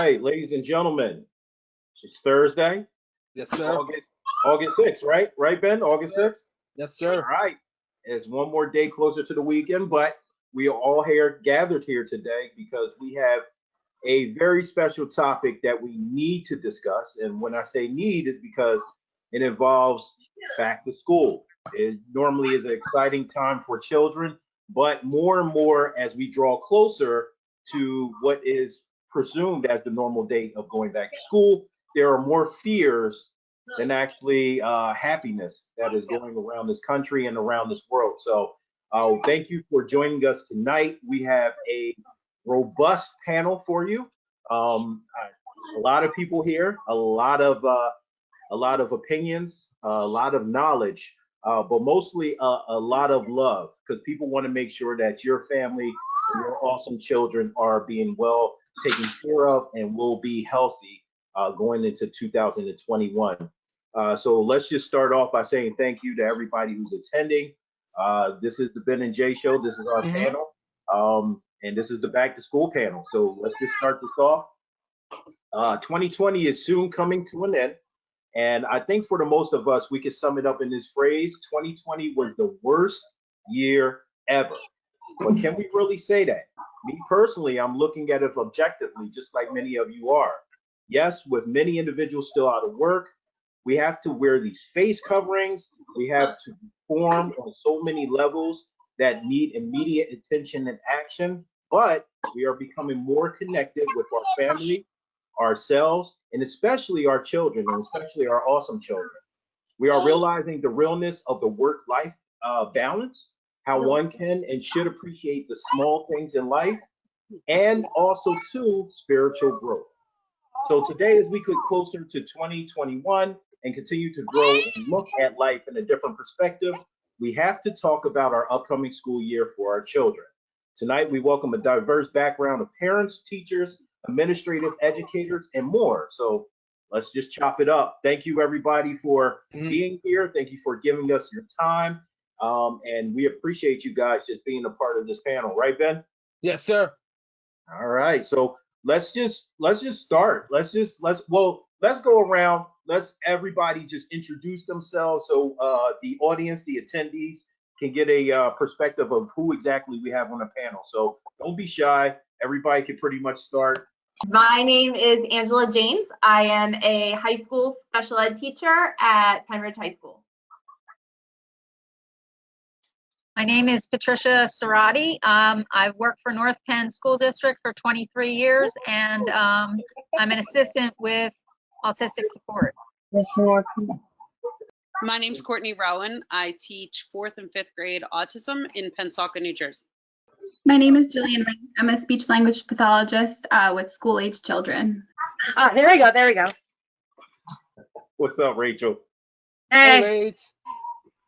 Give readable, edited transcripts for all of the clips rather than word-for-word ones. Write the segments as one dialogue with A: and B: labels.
A: right, ladies and gentlemen, it's Thursday,
B: Yes, sir.
A: August 6th, right? Right, Ben? August 6th?
B: Yes,
A: All
B: sir.
A: right. It's one more day closer to the weekend, but we are all here gathered here today because we have a very special topic that we need to discuss. And when I say need, it's because it involves back to school. It normally is an exciting time for children, but more and more as we draw closer to what is presumed as the normal date of going back to school, there are more fears than actually happiness that is going around this country and around this world. So thank you for joining us tonight. We have a robust panel for you. A lot of people here, a lot of opinions, a lot of knowledge, but mostly a lot of love, because people want to make sure that your family and your awesome children are being well taken care of and will be healthy going into 2021. So let's just start off by saying thank you to everybody who's attending. This is the Ben and Jay show. This is our panel. And this is the back to school panel. So let's just start this off. 2020 is soon coming to an end. And I think for the most of us, we could sum it up in this phrase: 2020 was the worst year ever. But can we really say that? Me personally, I'm looking at it objectively, just like many of you are. Yes, with many individuals still out of work, we have to wear these face coverings. We have to perform on so many levels that need immediate attention and action. But we are becoming more connected with our family, ourselves, and especially our children, and especially our awesome children. We are realizing the realness of the work-life balance, how one can and should appreciate the small things in life, and also too spiritual growth. So today, as we get closer to 2021 and continue to grow and look at life in a different perspective, we have to talk about our upcoming school year for our children. Tonight, we welcome a diverse background of parents, teachers, administrative educators, and more. So let's just chop it up. Thank you, everybody, for being here. Thank you for giving us your time. And we appreciate you guys just being a part of this panel, right, Ben?
B: Yes, sir.
A: All right. So let's just start. Let's go around. Let's everybody just introduce themselves so the audience, the attendees, can get a perspective of who exactly we have on the panel. So don't be shy. Everybody can pretty much start.
C: My name is Angela James. I am a high school special ed teacher at Penridge High School.
D: My name is Patricia Cirotti. I've worked for North Penn School District for 23 years, and I'm an assistant with autistic support.
E: My name's Courtney Rowan. I teach 4th and 5th grade autism in Pensacola, New Jersey.
F: My name is Jillian Ranck. I'm a speech language pathologist with school-age children.
G: There we go.
A: What's up, Rachel?
G: Hey.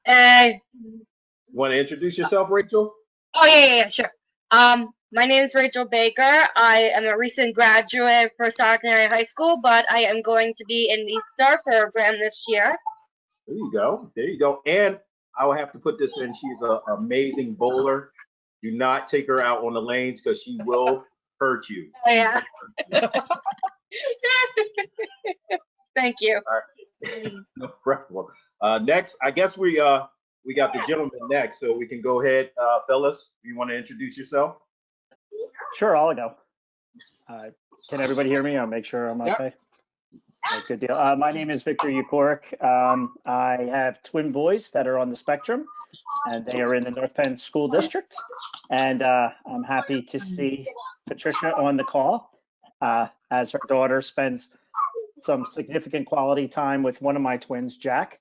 G: Hey.
A: Want to introduce yourself, Rachel?
G: Oh, yeah, sure. My name is Rachel Baker. I am a recent graduate for Stockton High School, but I am going to be in the STAR program this year.
A: There you go. And I will have to put this in. She's an amazing bowler. Do not take her out on the lanes because she will hurt you.
G: Oh, yeah. Thank you.
A: All right. No problem. Next, I guess we got the gentleman next, so we can go ahead, fellas. You want to introduce yourself?
H: Sure, I'll go. Can everybody hear me? I'll make sure I'm okay. Right, good deal. My name is Victor Ykoruk. I have twin boys that are on the spectrum, and they are in the North Penn School District. And I'm happy to see Patricia on the call, as her daughter spends some significant quality time with one of my twins, Jack,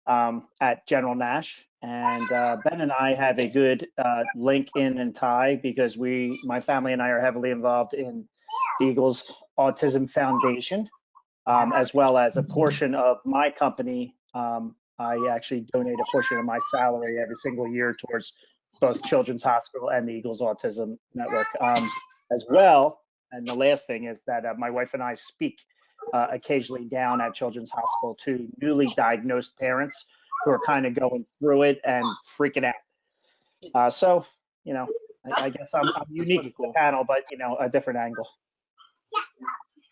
H: at General Nash. And Ben and I have a good link in and tie because my family and I are heavily involved in the Eagles Autism Foundation, as well as a portion of my company. I actually donate a portion of my salary every single year towards both Children's Hospital and the Eagles Autism Network as well. And the last thing is that my wife and I speak occasionally down at Children's Hospital to newly diagnosed parents who are kind of going through it and freaking out. So, I guess I'm unique to the panel, but, a different angle.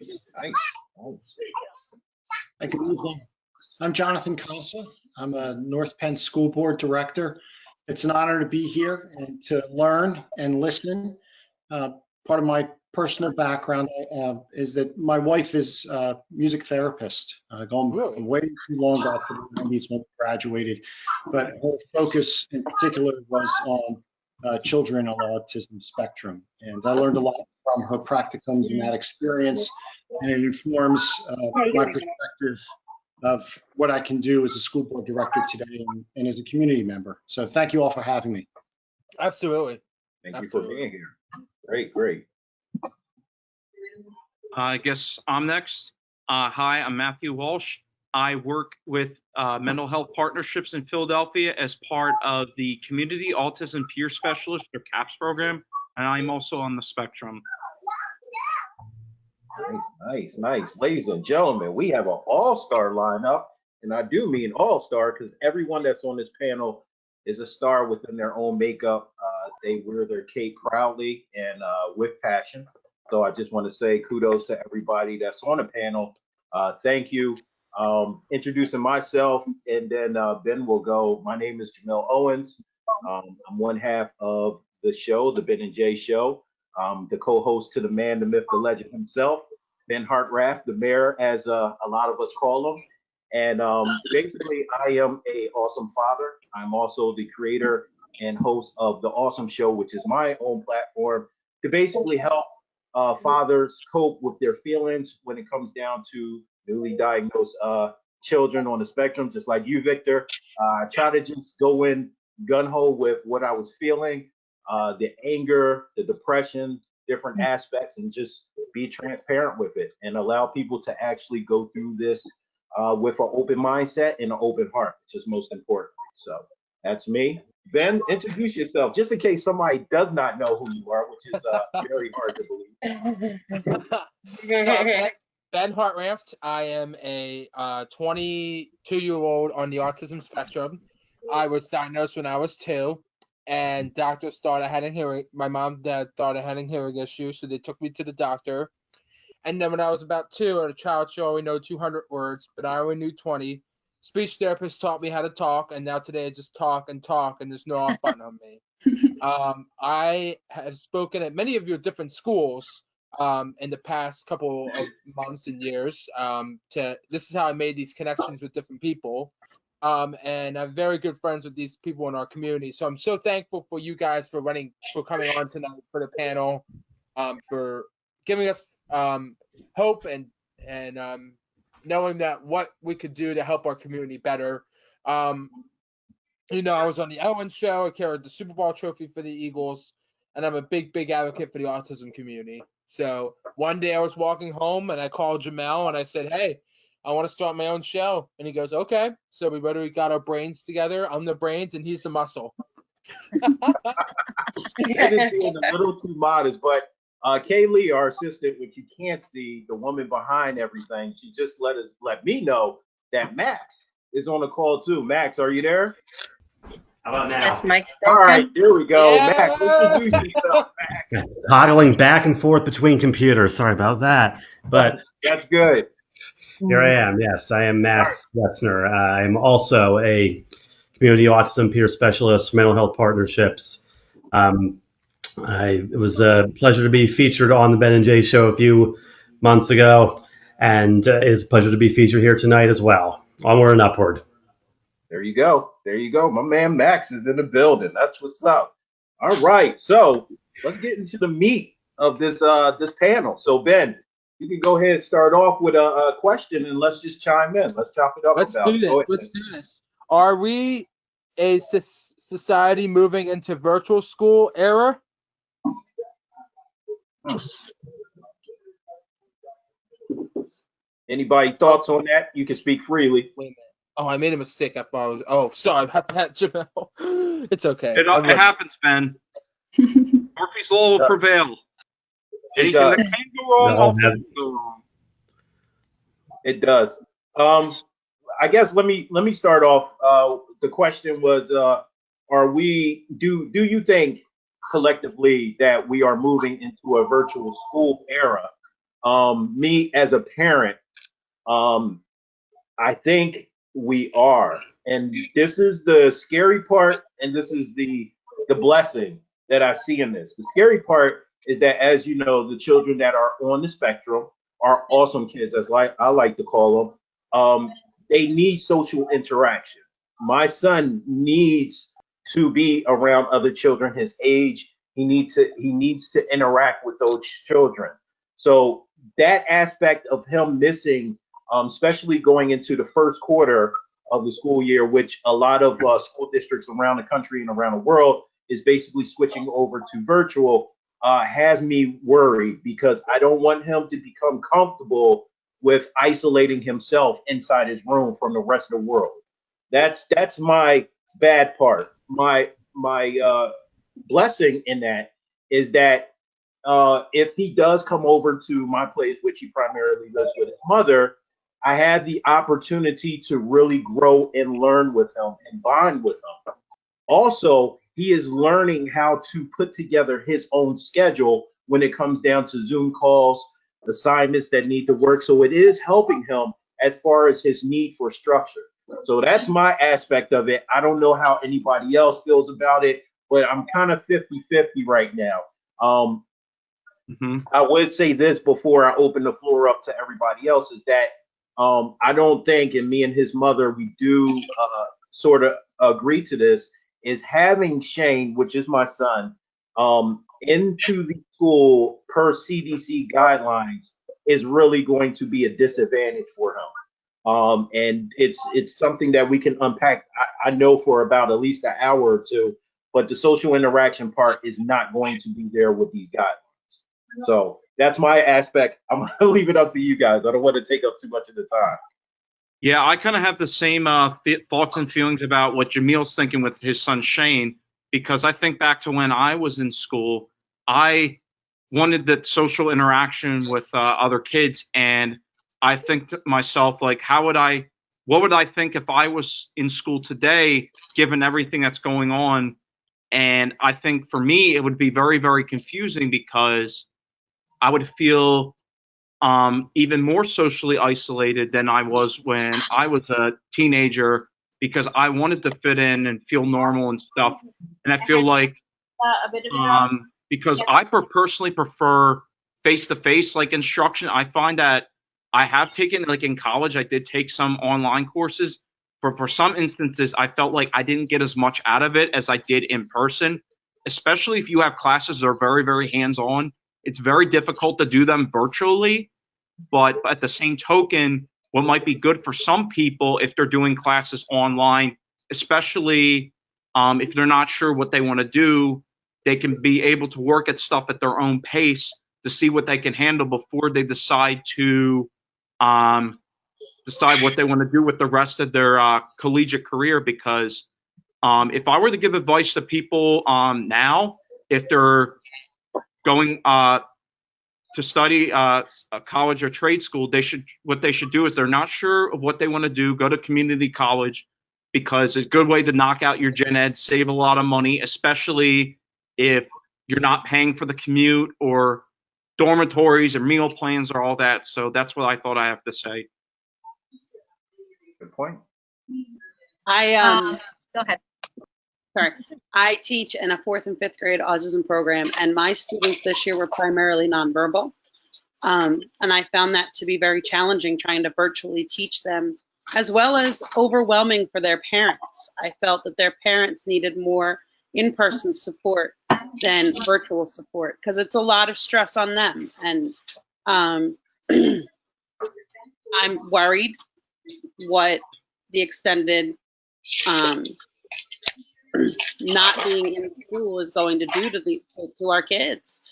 A: Nice. Nice.
B: Hi, good evening. I'm Jonathan Kassa. I'm a North Penn School Board Director. It's an honor to be here and to learn and listen. Part of my personal background is that my wife is a music therapist, going way too long back to the 90s when we graduated. But her focus in particular was on children on the autism spectrum. And I learned a lot from her practicums and that experience, and it informs my perspective of what I can do as a school board director today and as a community member. So thank you all for having me.
I: Absolutely.
A: Thank you for being here. Great, great.
J: I guess I'm next. Hi, I'm Matthew Walsh. I work with mental health partnerships in Philadelphia as part of the Community Autism Peer Specialist or CAPS program, and I'm also on the spectrum.
A: Nice. Ladies and gentlemen, we have an all-star lineup, and I do mean all-star because everyone that's on this panel is a star within their own makeup. They wear their cape proudly and with passion. So I just want to say kudos to everybody that's on the panel. Thank you. Introducing myself, and then Ben will go. My name is Janelle Owens. I'm one half of the show, the Ben and Jay Show. The co-host to the man, the myth, the legend himself, Ben Hartraff, the mayor, as a lot of us call him. And basically, I am a awesome father. I'm also the creator and host of the Awesome Show, which is my own platform to basically help fathers cope with their feelings when it comes down to newly diagnosed children on the spectrum, just like you, Victor. I try to just go in gun-ho with what I was feeling, the anger, the depression, different aspects, and just be transparent with it and allow people to actually go through this with an open mindset and an open heart, which is most important. So that's me. Ben, introduce yourself, just in case somebody does not know who you are, which is very hard to believe.
I: So I'm Ben Hartraff. I am a 22-year-old on the autism spectrum. I was diagnosed when I was 2, and doctors thought I had a hearing. My mom and dad thought I had a hearing issue, so they took me to the doctor. And then when I was about 2 at a child show, I know 200 words, but I only knew 20. Speech therapist taught me how to talk, and now today I just talk, and there's no off button on me. I have spoken at many of your different schools in the past couple of months and years. This is how I made these connections with different people. And I'm very good friends with these people in our community. So I'm so thankful for you guys for coming on tonight for the panel, for giving us hope and knowing that what we could do to help our community better. I was on the Owens show. I carried the Super Bowl trophy for the Eagles, and I'm a big advocate for the autism community. So one day I was walking home and I called Jamel and I said, "Hey, I want to start my own show." And he goes, "Okay." So we literally got our brains together. I'm the brains and he's the muscle.
A: That is being a little too modest, but Kaylee, our assistant, which you can't see, the woman behind everything, she just let me know that Max is on the call too. Max, are you there?
K: How about now?
G: Yes, Mike's
A: All right, there we go.
I: Yeah.
A: Max, introduce yourself, Max.
K: Toggling back and forth between computers. Sorry about that. But
A: that's good.
K: Here I am. Yes, I am Max Wessner. I'm also a community autism peer specialist, mental health partnerships. It was a pleasure to be featured on the Ben and Jay show a few months ago, and it's a pleasure to be featured here tonight as well. Onward and upward.
A: There you go. My man Max is in the building. That's what's up. All right, so let's get into the meat of this panel. So Ben, you can go ahead and start off with a question, and let's just chime in. Let's chop it up.
I: Let's do this. Are we a society moving into virtual school era?
A: Anybody thoughts on that? You can speak freely.
I: Wait a minute. Oh, I made a mistake. I thought I was. Oh, sorry about that, Jamel. It's okay.
J: It happens, Ben. Murphy's law will prevail. Anything that can go wrong, also can go wrong.
A: It does. I guess let me start off. The question was, do you think collectively that we are moving into a virtual school era? Me as a parent, I think we are. And this is the scary part, and this is the blessing that I see in this. The scary part is that, as you know, the children that are on the spectrum are awesome kids, as I like to call them. They need social interaction. My son needs to be around other children his age. He needs to interact with those children. So that aspect of him missing, especially going into the first quarter of the school year, which a lot of school districts around the country and around the world is basically switching over to virtual, has me worried, because I don't want him to become comfortable with isolating himself inside his room from the rest of the world. That's my bad part. My blessing in that is that if he does come over to my place, which he primarily lives with his mother, I have the opportunity to really grow and learn with him and bond with him. Also, he is learning how to put together his own schedule when it comes down to Zoom calls, assignments that need to work. So it is helping him as far as his need for structure. So that's my aspect of it. I don't know how anybody else feels about it, but I'm kind of 50-50 right now. I would say this before I open the floor up to everybody else, is that I don't think, and me and his mother, we do sort of agree to this, is having Shane, which is my son, into the school per CDC guidelines is really going to be a disadvantage for him. And it's something that we can unpack, I know, for about at least an hour or two, but the social interaction part is not going to be there with these guidelines. So that's my aspect. I'm going to leave it up to you guys. I don't want to take up too much of the time.
J: Yeah, I kind of have the same thoughts and feelings about what Jamil's thinking with his son Shane, because I think back to when I was in school, I wanted that social interaction with other kids, and I think to myself, like, what would I think if I was in school today, given everything that's going on? And I think for me, it would be very, very confusing, because I would feel even more socially isolated than I was when I was a teenager, because I wanted to fit in and feel normal and stuff. And I feel like because I personally prefer face-to-face like instruction. I find that I have taken, like in college, I did take some online courses. For some instances, I felt like I didn't get as much out of it as I did in person, especially if you have classes that are very, very hands-on. It's very difficult to do them virtually, but at the same token, what might be good for some people if they're doing classes online, especially if they're not sure what they want to do, they can be able to work at stuff at their own pace to see what they can handle before they decide to decide what they want to do with the rest of their collegiate career. Because if I were to give advice to people now, if they're going to study a college or trade school, what they should do is, they're not sure of what they want to do, go to community college, because it's a good way to knock out your gen ed, save a lot of money, especially if you're not paying for the commute or dormitories or meal plans or all that. So that's what I thought I have to say.
A: Good point.
D: Go ahead.
E: Sorry. I teach in a 4th and 5th grade autism program, and my students this year were primarily nonverbal. And I found that to be very challenging, trying to virtually teach them, as well as overwhelming for their parents. I felt that their parents needed more in-person support than virtual support, because it's a lot of stress on them. And I'm worried what the extended not being in school is going to do to our kids.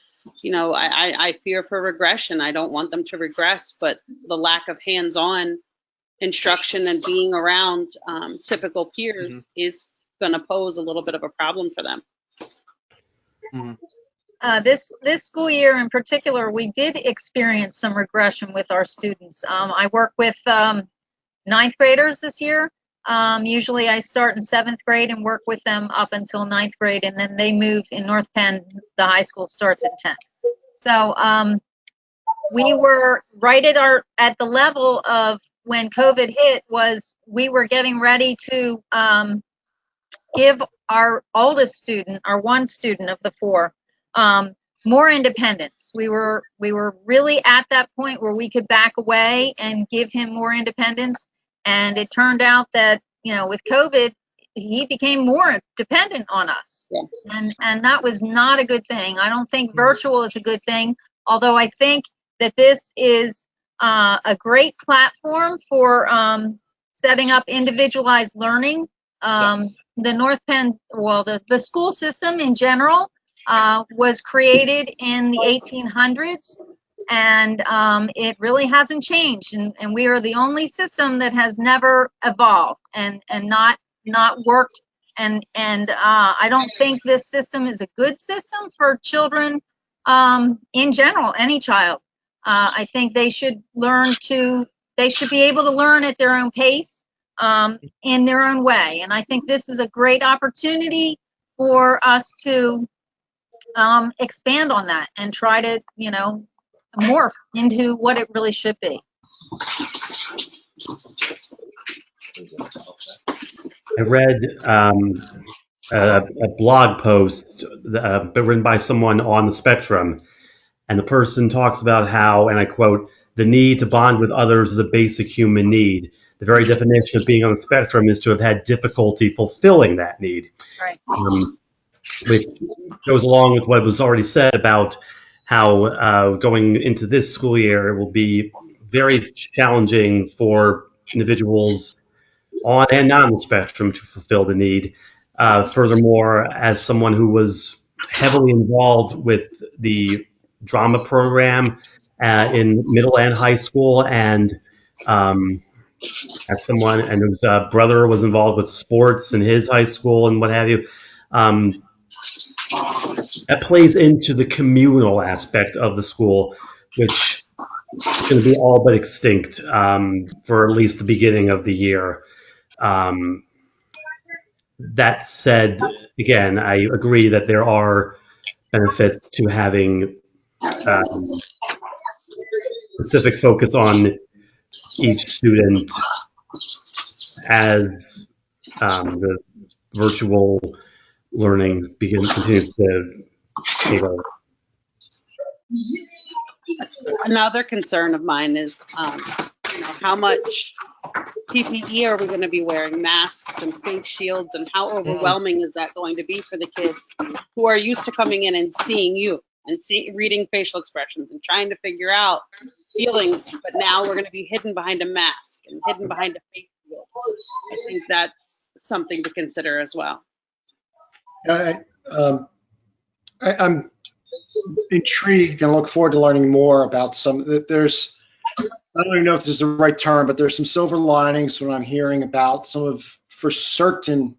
E: You know, I fear for regression. I don't want them to regress, but the lack of hands-on instruction and being around typical peers is going to pose a little bit of a problem for them.
D: This school year in particular, we did experience some regression with our students. I work with 9th graders this year. Usually I start in 7th grade and work with them up until 9th grade, and then they move in North Penn. The high school starts at 10th. So we were right at the level of when COVID hit. Was we were getting ready to give our oldest student, our one student of the 4, more independence. We were really at that point where we could back away and give him more independence. And it turned out that, with COVID, he became more dependent on us. Yeah. And that was not a good thing. I don't think virtual is a good thing, although I think that this is a great platform for setting up individualized learning. Yes. The North Penn, the school system in general was created in the 1800s, and it really hasn't changed. And we are the only system that has never evolved and not worked. And I don't think this system is a good system for children in general, any child. I think they should be able to learn at their own pace, in their own way. And I think this is a great opportunity for us to expand on that and try to, morph into what it really should be.
K: I read a blog post written by someone on the spectrum, and the person talks about how, and I quote, "The need to bond with others is a basic human need. The very definition of being on the spectrum is to have had difficulty fulfilling that need."
D: Right.
K: Which goes along with what was already said about how going into this school year it will be very challenging for individuals on and not on the spectrum to fulfill the need. Furthermore, as someone who was heavily involved with the drama program in middle and high school, and as someone and whose brother was involved with sports in his high school and what have you, that plays into the communal aspect of the school, which is going to be all but extinct for at least the beginning of the year. That said, again, I agree that there are benefits to having specific focus on each student as the virtual learning continues to take over.
E: Another concern of mine is, how much PPE are we going to be wearing, masks and face shields, and how overwhelming is that going to be for the kids who are used to coming in and seeing you and reading facial expressions and trying to figure out feelings, but now we're going to be hidden behind a mask and hidden behind a face shield. I think that's something to consider as well.
B: I'm intrigued and look forward to learning more about there's, I don't even know if this is the right term, but there's some silver linings when I'm hearing about for certain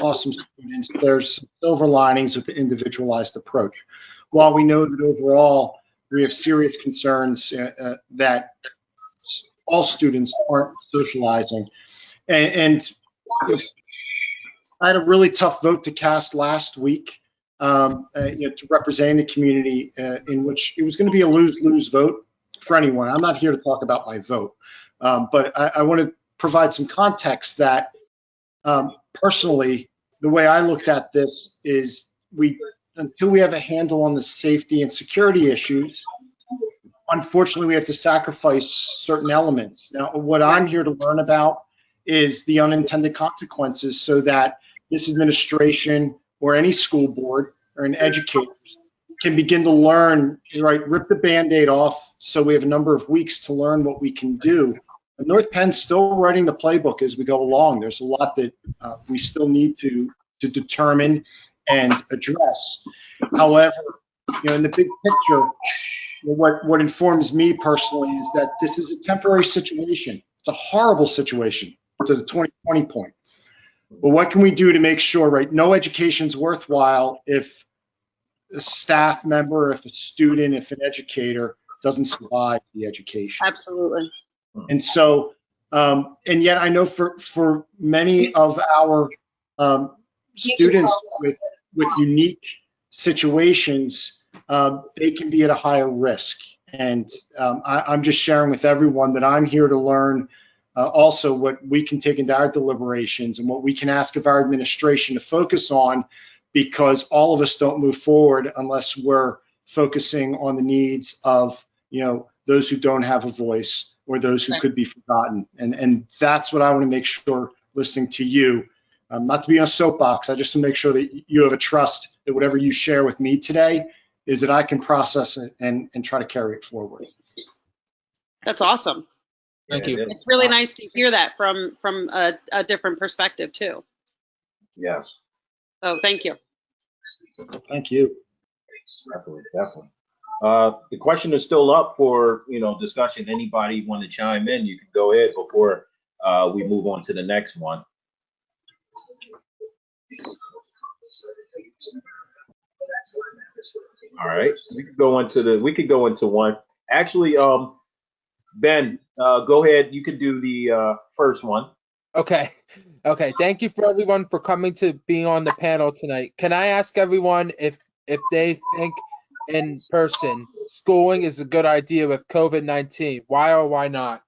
B: awesome students, there's some silver linings with the individualized approach. While we know that overall we have serious concerns that all students aren't socializing. And I had a really tough vote to cast last week to represent the community in which it was going to be a lose-lose vote for anyone. I'm not here to talk about my vote, but I want to provide some context that personally, the way I looked at this is until we have a handle on the safety and security issues, unfortunately, we have to sacrifice certain elements. Now, what I'm here to learn about is the unintended consequences so that this administration or any school board or an educator can begin to learn, rip the Band-Aid off so we have a number of weeks to learn what we can do. And North Penn's still writing the playbook as we go along. There's a lot that we still need to determine and address. However, in the big picture, what informs me personally is that this is a temporary situation. It's a horrible situation to the 2020 point. But what can we do to make sure, no education's worthwhile if a staff member, if a student, if an educator doesn't survive the education?
E: Absolutely.
B: And so, and yet I know for many of our students with unique situations, they can be at a higher risk. And I'm just sharing with everyone that I'm here to learn also what we can take into our deliberations and what we can ask of our administration to focus on, because all of us don't move forward unless we're focusing on the needs of, those who don't have a voice or those who could be forgotten. And that's what I want to make sure, listening to you, not to be on a soapbox, I just to make sure that you have a trust that whatever you share with me today is that I can process it and try to carry it forward.
E: That's awesome.
I: Thank you.
E: It's really nice to hear that from a different perspective too.
A: Yes.
E: So thank you.
B: Thank you.
A: Definitely. The question is still up for discussion. Anybody want to chime in? You can go ahead before we move on to the next one. All right, we could go into one. Actually, Ben, go ahead. You could do the first one.
I: Okay. Thank you for everyone for coming to being on the panel tonight. Can I ask everyone if they think in person schooling is a good idea with COVID-19? Why or why not?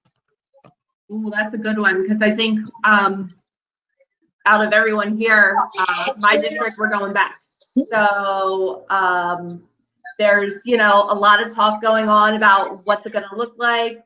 C: Ooh, that's a good one, because I think out of everyone here, my district, we're going back. So there's, a lot of talk going on about what's it going to look like.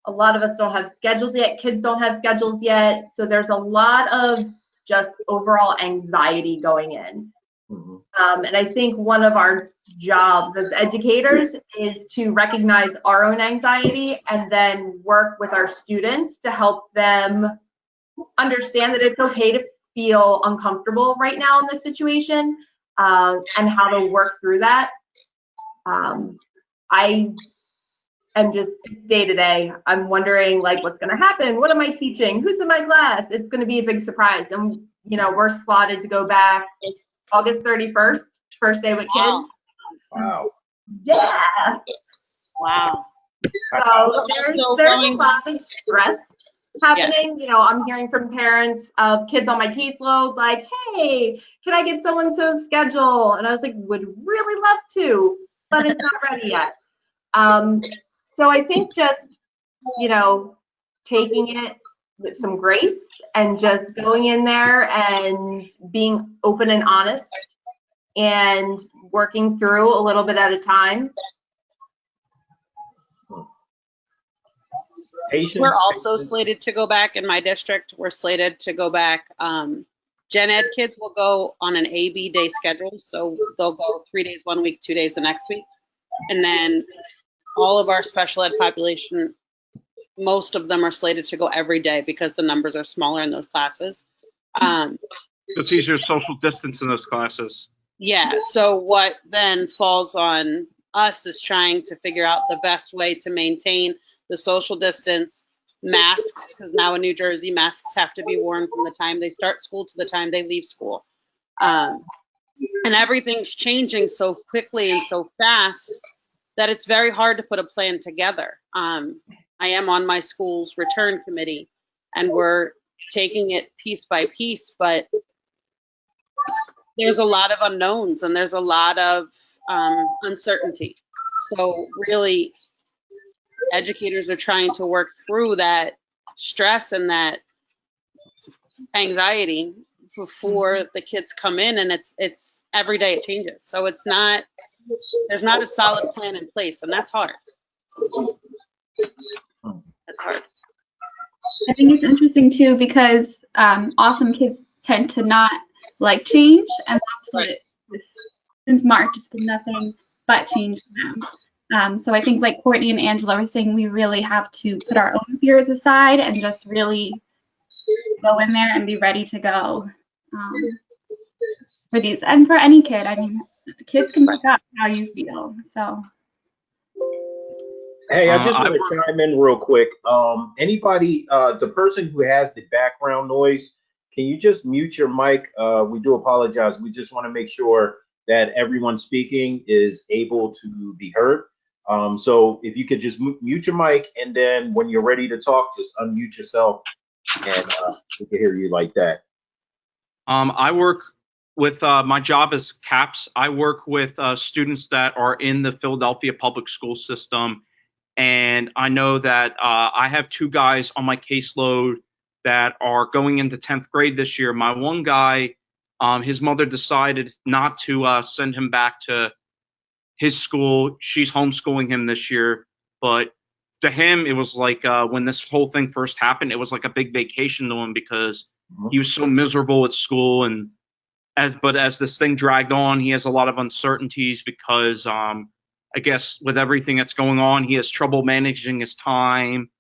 C: A lot of us don't have schedules yet. Kids don't have schedules yet. So there's a lot of just overall anxiety going in. Mm-hmm. And I think one of our jobs as educators is to recognize our own anxiety and then work with our students to help them understand that it's okay to feel uncomfortable right now in this situation, and how to work through that. I am just day to day. I'm wondering what's going to happen. What am I teaching? Who's in my class? It's going to be a big surprise. And we're slotted to go back August 31st, first day with kids.
A: Wow.
C: Yeah.
E: Wow.
C: So there's a lot of stress happening. Yeah. I'm hearing from parents of kids on my caseload like, hey, can I get so-and-so's schedule? And I was like, would really love to, but it's not ready yet. So I think just, taking it with some grace and just going in there and being open and honest and working through a little bit at a time.
E: We're also slated to go back in my district. We're slated to go back. Gen Ed kids will go on an A-B day schedule. So they'll go 3 days 1 week, 2 days the next week. And then all of our special ed population, most of them are slated to go every day because the numbers are smaller in those classes.
J: It's easier to social distance in those classes.
E: Yeah, so what then falls on us is trying to figure out the best way to maintain the social distance, masks, because now in New Jersey, masks have to be worn from the time they start school to the time they leave school. And everything's changing so quickly and so fast that it's very hard to put a plan together. I am on my school's return committee, and we're taking it piece by piece, but there's a lot of unknowns and there's a lot of uncertainty. So really, educators are trying to work through that stress and that anxiety before the kids come in, and it's every day it changes. So there's not a solid plan in place, and that's hard. That's hard.
F: I think it's interesting too because awesome kids tend to not like change, and that's what since March it's been nothing but change for them. So I think like Courtney and Angela were saying, we really have to put our own fears aside and just really go in there and be ready to go for these. And for any kid, I mean, kids can pick up how you feel. So.
A: Hey, I just want to chime in real quick. Anybody, the person who has the background noise, can you just mute your mic? We do apologize. We just want to make sure that everyone speaking is able to be heard. So if you could just mute your mic, and then when you're ready to talk, just unmute yourself, and we can hear you like that.
J: I work with, my job is CAPS. I work with students that are in the Philadelphia public school system, And I know that I have 2 guys on my caseload that are going into 10th grade this year. My one guy, his mother decided not to send him back to his school. She's homeschooling him this year. But to him, it was like when this whole thing first happened, it was like a big vacation to him because he was so miserable at school. And as this thing dragged on, he has a lot of uncertainties because I guess with everything that's going on, he has trouble managing his time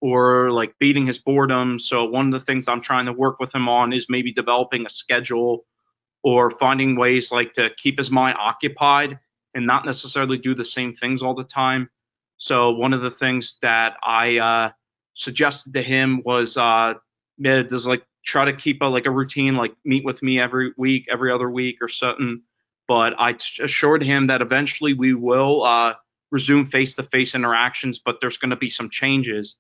J: or like beating his boredom. So one of the things I'm trying to work with him on is maybe developing a schedule or finding ways like to keep his mind occupied and not necessarily do the same things all the time. So one of the things that I suggested to him was just like try to keep a routine, like meet with me every week, every other week or something. But I assured him that eventually we will resume face-to-face interactions, but there's going to be some changes.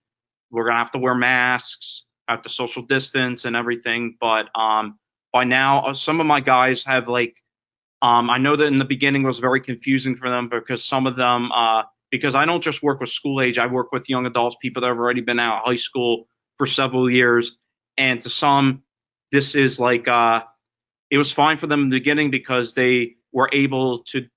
J: We're going to have to wear masks, have to social distance and everything. But by now, some of my guys have I know that in the beginning it was very confusing for them because some of them, because I don't just work with school age, I work with young adults, people that have already been out of high school for several years. And to some, this is it was fine for them in the beginning because they were able to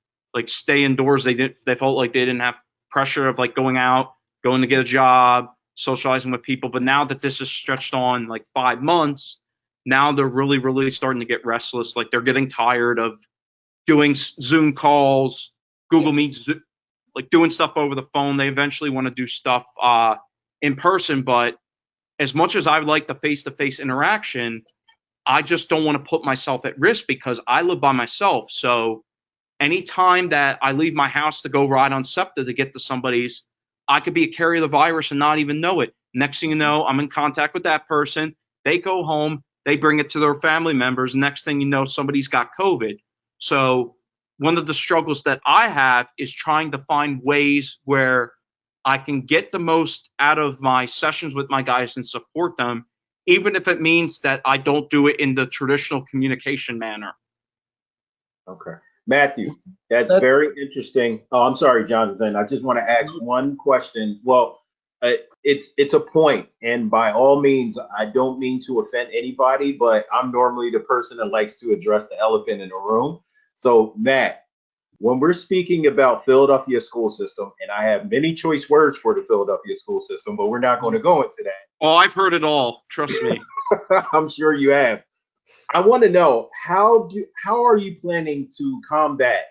J: stay indoors. They felt like they didn't have pressure of going out, going to get a job, socializing with people. But now that this is stretched on 5 months, now they're really, really starting to get restless. They're getting tired of doing Zoom calls, Google Meets, doing stuff over the phone. They eventually want to do stuff in person. But as much as I would like the face-to-face interaction, I just don't want to put myself at risk because I live by myself. So anytime that I leave my house to go ride on SEPTA to get to somebody's, I could be a carrier of the virus and not even know it. Next thing you know, I'm in contact with that person. They go home, they bring it to their family members. Next thing you know, somebody's got COVID. So one of the struggles that I have is trying to find ways where I can get the most out of my sessions with my guys and support them, even if it means that I don't do it in the traditional communication manner.
A: Okay. Matthew, that's very interesting. Oh, I'm sorry, Jonathan. I just want to ask one question. Well, it's a point, and by all means, I don't mean to offend anybody, but I'm normally the person that likes to address the elephant in the room. So, Matt, when we're speaking about Philadelphia school system, and I have many choice words for the Philadelphia school system, but we're not going to go into that.
J: Oh, I've heard it all. Trust me.
A: I'm sure you have. I want to know how are you planning to combat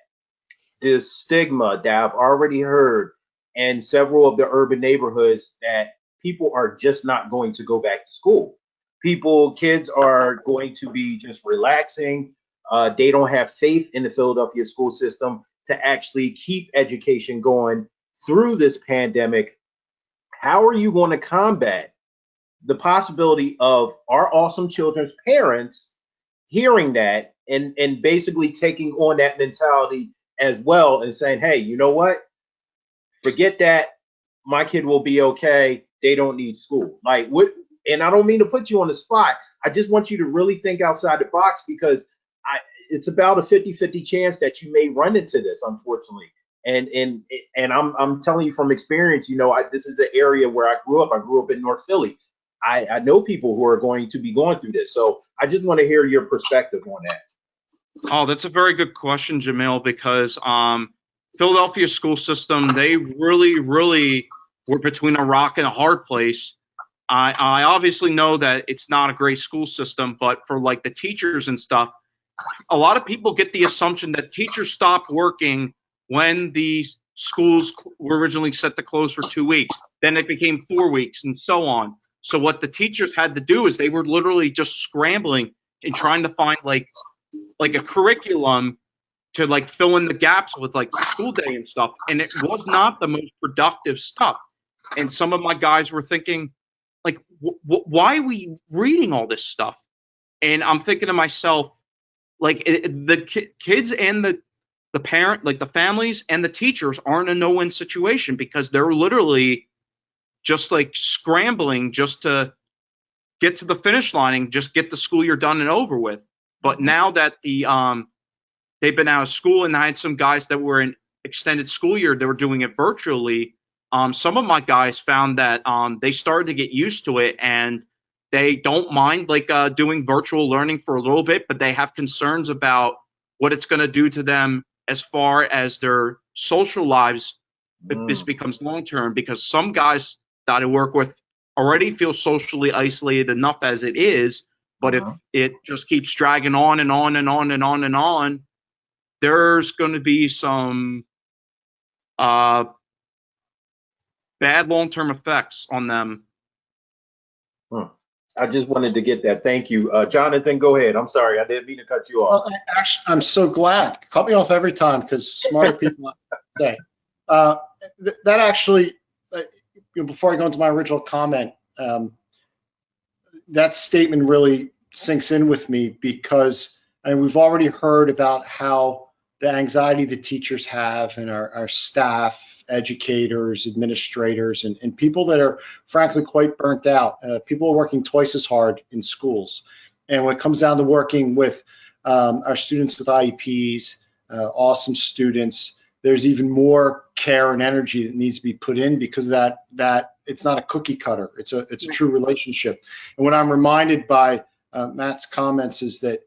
A: this stigma that I've already heard in several of the urban neighborhoods that people are just not going to go back to school. Kids are going to be just relaxing. They don't have faith in the Philadelphia school system to actually keep education going through this pandemic. How are you going to combat the possibility of our awesome children's parents hearing that and basically taking on that mentality as well and saying, hey, you know what? Forget that. My kid will be okay. They don't need school. What? And I don't mean to put you on the spot. I just want you to really think outside the box because it's about a 50-50 chance that you may run into this, unfortunately. And I'm telling you from experience, this is an area where I grew up. I grew up in North Philly. I know people who are going to be going through this. So I just want to hear your perspective on that.
J: Oh, that's a very good question, Jamil, because Philadelphia school system, they really, really were between a rock and a hard place. I obviously know that it's not a great school system, but for the teachers and stuff, a lot of people get the assumption that teachers stopped working when the schools were originally set to close for 2 weeks. Then it became 4 weeks and so on. So what the teachers had to do is they were literally just scrambling and trying to find a curriculum to fill in the gaps with school day and stuff. And it was not the most productive stuff. And some of my guys were thinking why are we reading all this stuff? And I'm thinking to myself, the kids and the parent, the families and the teachers aren't in a no-win situation because they're literally just scrambling just to get to the finish line and just get the school year done and over with. But now that they've been out of school, and I had some guys that were in extended school year, they were doing it virtually. some of my guys found that they started to get used to it, and they don't mind like doing virtual learning for a little bit, but they have concerns about what it's going to do to them as far as their social lives if this becomes long term, because some guys that I work with already feel socially isolated enough as it is, but if it just keeps dragging on and on and on and on and on, there's going to be some bad long-term effects on them.
A: I just wanted to get that. Thank you. Jonathan, go ahead. I'm sorry. I didn't mean to cut you off.
B: Well, actually, I'm so glad. Cut me off every time because smarter people say. That actually, before I go into my original comment, that statement really sinks in with me because we've already heard about how the anxiety the teachers have and our staff, educators, administrators, and people that are frankly quite burnt out. People are working twice as hard in schools. And when it comes down to working with our students with IEPs, awesome students, there's even more care and energy that needs to be put in because that it's not a cookie cutter. It's a true relationship. And what I'm reminded by Matt's comments is that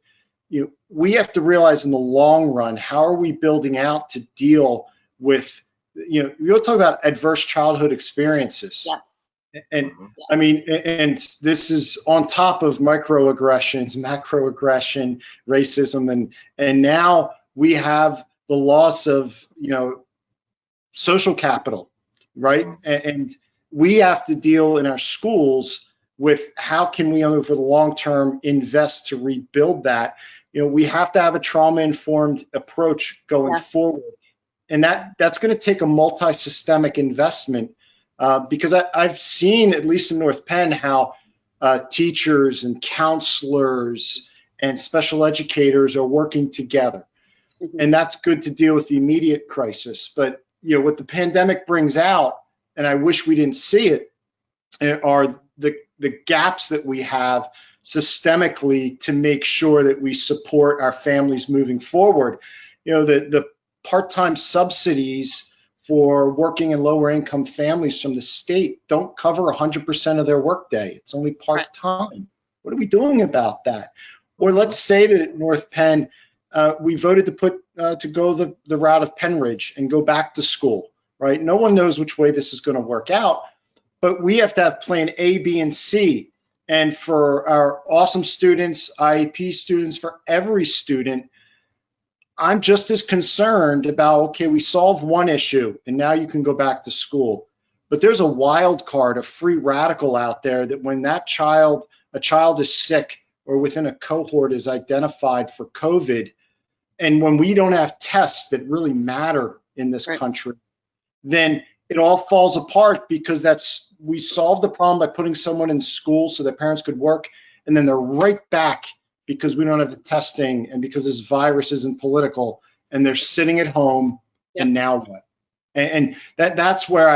B: we have to realize in the long run, how are we building out to deal with, we'll talk about adverse childhood experiences.
E: Yes.
B: And I mean, and this is on top of microaggressions, macroaggression, racism, and now we have the loss of, social capital, right? And we have to deal in our schools with how can we, over the long term, invest to rebuild that. We have to have a trauma-informed approach going forward. And that's going to take a multi-systemic investment because I've seen, at least in North Penn, how teachers and counselors and special educators are working together. And that's good to deal with the immediate crisis. But what the pandemic brings out, and I wish we didn't see it, are the gaps that we have systemically to make sure that we support our families moving forward. The part-time subsidies for working and lower income families from the state don't cover 100% of their workday. It's only part-time. What are we doing about that? Or let's say that at North Penn, we voted to go the route of Penn Ridge and go back to school, right? No one knows which way this is going to work out, but we have to have plan A, B, and C. And for our awesome students, IEP students, for every student, I'm just as concerned about, okay, we solve one issue and now you can go back to school. But there's a wild card, a free radical out there that when a child is sick or within a cohort is identified for COVID, and when we don't have tests that really matter in this country, then it all falls apart because we solved the problem by putting someone in school so that parents could work, and then they're right back because we don't have the testing and because this virus isn't political, and they're sitting at home, and now what? And that's where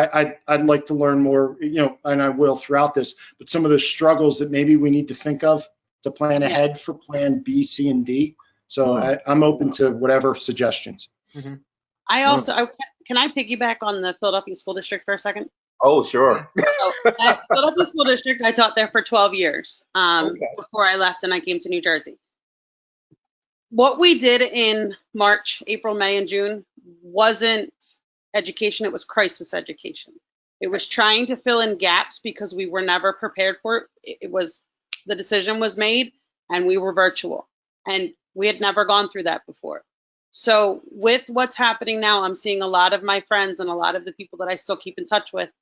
B: I'd like to learn more, and I will throughout this, but some of the struggles that maybe we need to think of to plan ahead for plan B, C, and D. So I'm open to whatever suggestions.
E: I also, can I piggyback on the Philadelphia School District for a second?
A: Oh, sure.
E: So at Philadelphia School District, I taught there for 12 years before I left and I came to New Jersey. What we did in March, April, May, and June wasn't education, it was crisis education. It was trying to fill in gaps because we were never prepared for it. The decision was made and we were virtual. And we had never gone through that before. So with what's happening now, I'm seeing a lot of my friends and a lot of the people that I still keep in touch with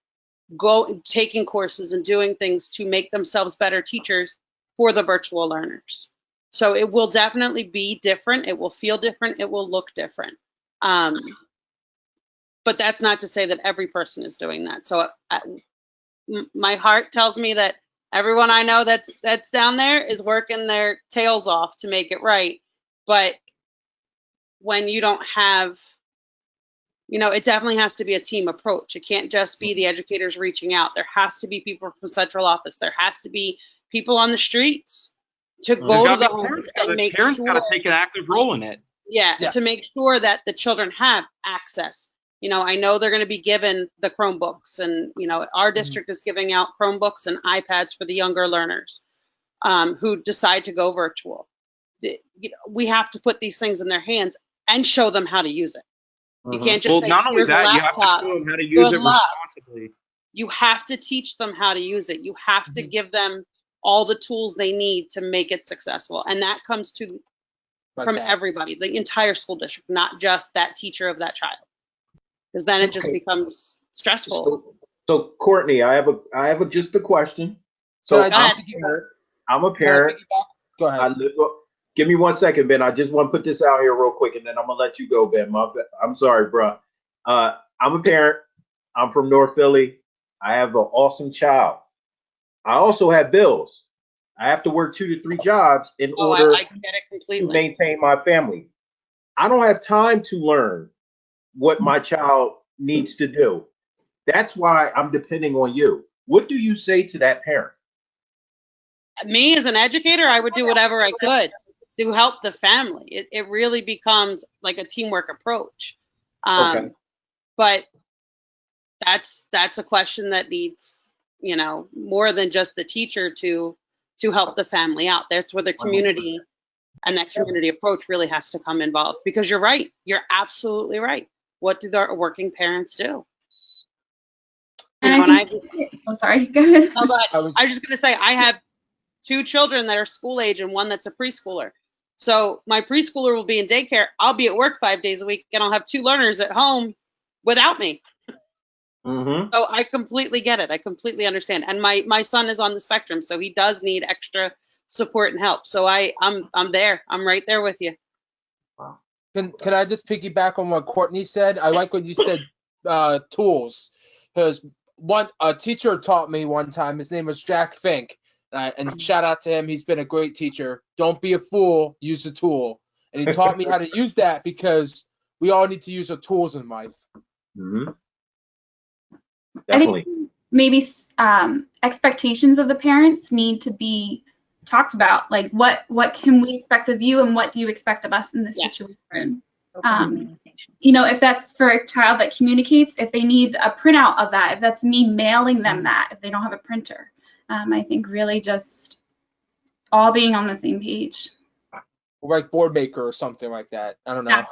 E: taking courses and doing things to make themselves better teachers for the virtual learners. So it will definitely be different. It will feel different. It will look different. But that's not to say that every person is doing that. So my heart tells me that everyone I know that's down there is working their tails off to make it right. But when you don't have, it definitely has to be a team approach. It can't just be the educators reaching out. There has to be people from central office. There has to be people on the streets to go to the homes and make sure.
J: Parents got to take an active role in it.
E: Yeah, to make sure that the children have access. You know, I know they're going to be given the Chromebooks, and, you know, our district is giving out Chromebooks and iPads for the younger learners who decide to go virtual. You know, we have to put these things in their hands and show them how to use it. You can't just
J: Well,
E: say,
J: not only
E: here's a
J: that, you have to
E: laptop.
J: show them how to use
E: Good
J: it
E: luck.
J: responsibly.
E: You have to teach them how to use it. You have to give them all the tools they need to make it successful. And that comes from everybody, the entire school district, not just that teacher of that child. Because then it just becomes stressful.
A: So Courtney, I have just a question. So
E: Go ahead.
A: I'm a parent.
I: Go ahead.
A: Give me 1 second, Ben. I just want to put this out here real quick, and then I'm gonna let you go, Ben. I'm sorry, bro. I'm a parent. I'm from North Philly. I have an awesome child. I also have bills. I have to work 2 to 3 jobs in order
E: I get it completely.
A: to maintain my family. I don't have time to learn what my child needs to do. That's why I'm depending on you. What do you say to that parent?
E: Me as an educator, I would do whatever I could to help the family. It really becomes like a teamwork approach.
A: Okay.
E: But that's a question that needs, you know, more than just the teacher to help the family out. That's where the community and that community approach really has to come involved, because you're right. You're absolutely right. What do the working parents do?
F: And
E: You know,
F: I think, oh, sorry, go ahead.
E: Oh, go ahead. I was just going to say, I have 2 children that are school age and one that's a preschooler. So my preschooler will be in daycare. I'll be at work 5 days a week, and I'll have 2 learners at home without me. So I completely get it. I completely understand. And my son is on the spectrum, so he does need extra support and help. So I'm there. I'm right there with you.
I: Can I just piggyback on what Courtney said? I like what you said, tools, because a teacher taught me one time. His name was Jack Fink, and shout out to him. He's been a great teacher. Don't be a fool. Use the tool. And he taught me how to use that, because we all need to use our tools in life.
A: Definitely.
F: I think maybe expectations of the parents need to be talked about. Like, what can we expect of you, and what do you expect of us in this situation? You know, if that's for a child that communicates, if they need a printout of that, if that's me mailing them that, if they don't have a printer, I think really just all being on the same page.
I: Like Board Maker or something like that. I don't know.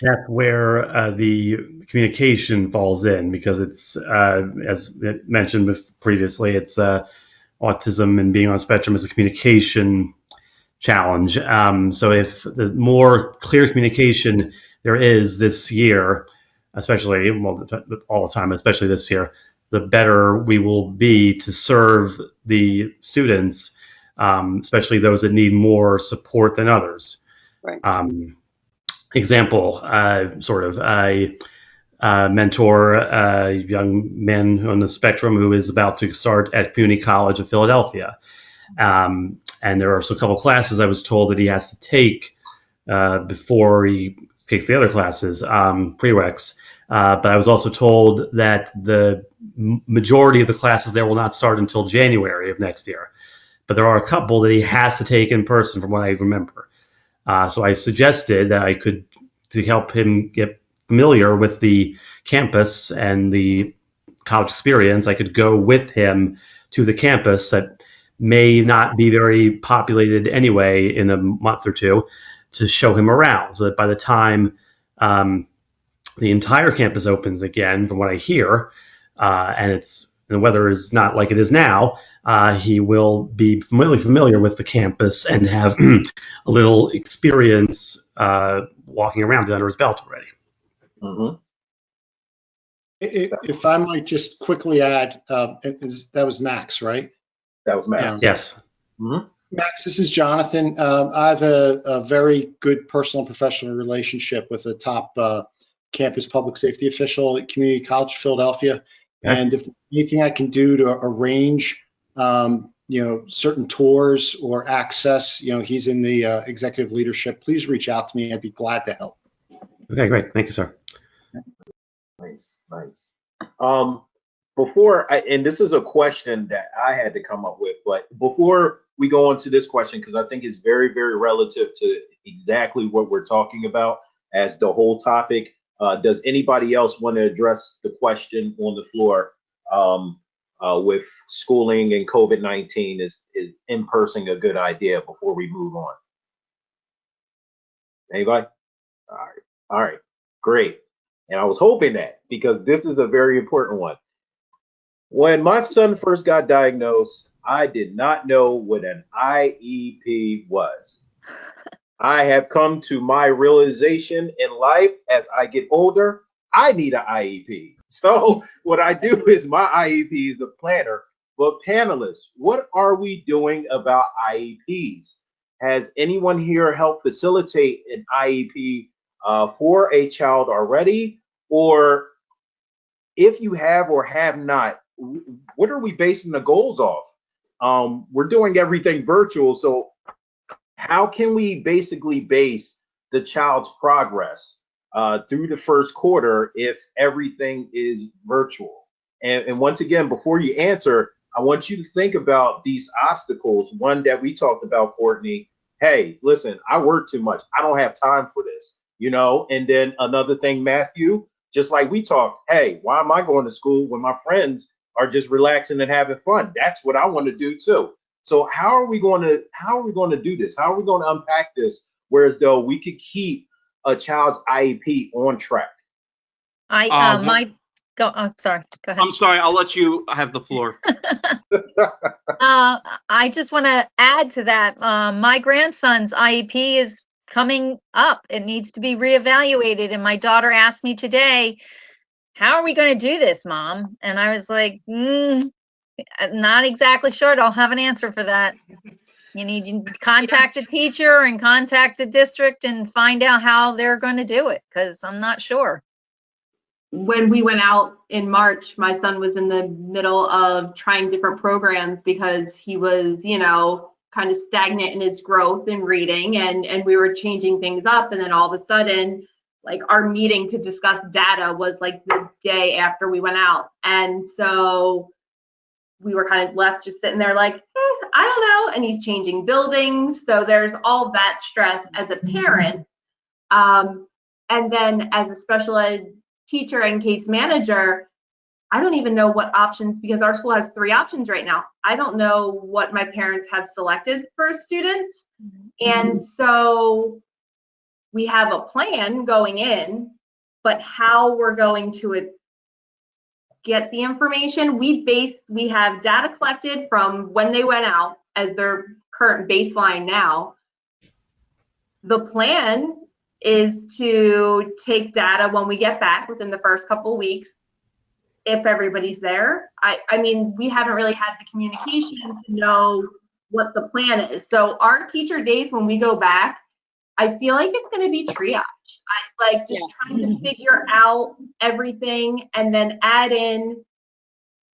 K: That's where the communication falls in, because it's, as mentioned previously, it's autism and being on the spectrum is a communication challenge. So if the more clear communication there is this year, especially, well, all the time, especially this year, the better we will be to serve the students, especially those that need more support than others.
E: Right.
K: Example, I mentor young men on the spectrum who is about to start at Community College of Philadelphia. And there are a couple classes I was told that he has to take before he takes the other classes, prereqs. But I was also told that the majority of the classes there will not start until January of next year. But there are a couple that he has to take in person, from what I remember. So I suggested that I could, to help him get familiar with the campus and the college experience, I could go with him to the campus that may not be very populated anyway in a month or two, to show him around, so that by the time the entire campus opens again, from what I hear, and the weather is not like it is now, he will be really familiar with the campus and have a little experience walking around under his belt already.
B: If I might just quickly add, that was Max, right?
A: That was Max.
K: Yes.
B: Max, this is Jonathan. I have a very good personal and professional relationship with a top campus public safety official at Community College of Philadelphia. Okay. And if anything I can do to arrange, certain tours or access, he's in the executive leadership, please reach out to me. I'd be glad to help.
K: Okay, great. Thank you, sir.
A: Nice. And this is a question that I had to come up with, but before we go on to this question, because I think it's very, very relative to exactly what we're talking about as the whole topic, Does anybody else want to address the question on the floor with schooling and COVID-19? Is in person a good idea before we move on? Anybody? All right, great. And I was hoping that, because this is a very important one. When my son first got diagnosed, I did not know what an IEP was. I have come to my realization in life as I get older, I need an IEP. So what I do is my IEP is a planner. But panelists, what are we doing about IEPs? Has anyone here helped facilitate an IEP for a child already? Or if you have or have not, what are we basing the goals off? We're doing everything virtual, so how can we basically base the child's progress through the first quarter if everything is virtual? And once again, before you answer, I want you to think about these obstacles. One that we talked about, Courtney. Hey, listen, I work too much. I don't have time for this, you know? And then another thing, Matthew, just like we talked, hey, why am I going to school when my friends are just relaxing and having fun? That's what I want to do too. So how are we going to do this? How are we going to unpack this? Whereas though we could keep a child's IEP on track.
D: Sorry, go ahead.
J: I'm sorry, I'll let you have the floor.
D: I just want to add to that. My grandson's IEP is coming up. It needs to be reevaluated. And my daughter asked me today, how are we going to do this, Mom? And I was like, not exactly sure. I don't have an answer for that. You need to contact the teacher and contact the district and find out how they're going to do it, because I'm not sure.
C: When we went out in March, my son was in the middle of trying different programs because he was, you know, kind of stagnant in his growth in reading, and we were changing things up. And then all of a sudden, like, our meeting to discuss data was like the day after we went out. And so we were kind of left just sitting there like, I don't know. And he's changing buildings. So there's all that stress as a parent. And then as a special ed teacher and case manager, I don't even know what options, because our school has 3 options right now. I don't know what my parents have selected for students. And so we have a plan going in, but how we're going to get the information, we have data collected from when they went out as their current baseline now. The plan is to take data when we get back within the first couple of weeks, if everybody's there. I mean, we haven't really had the communication to know what the plan is. So our teacher days when we go back, I feel like it's going to be triage. Trying to figure out everything and then add in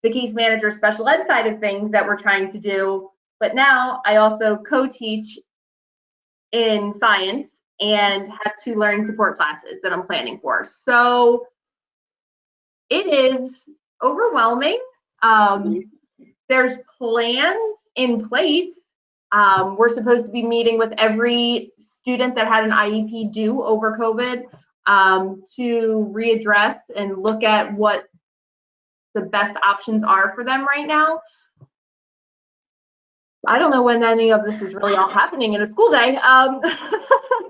C: the case manager special ed side of things that we're trying to do. But now I also co-teach in science and have 2 learning support classes that I'm planning for. So it is overwhelming. There's plans in place. We're supposed to be meeting with every student that had an IEP due over COVID to readdress and look at what the best options are for them right now. I don't know when any of this is really all happening in a school day.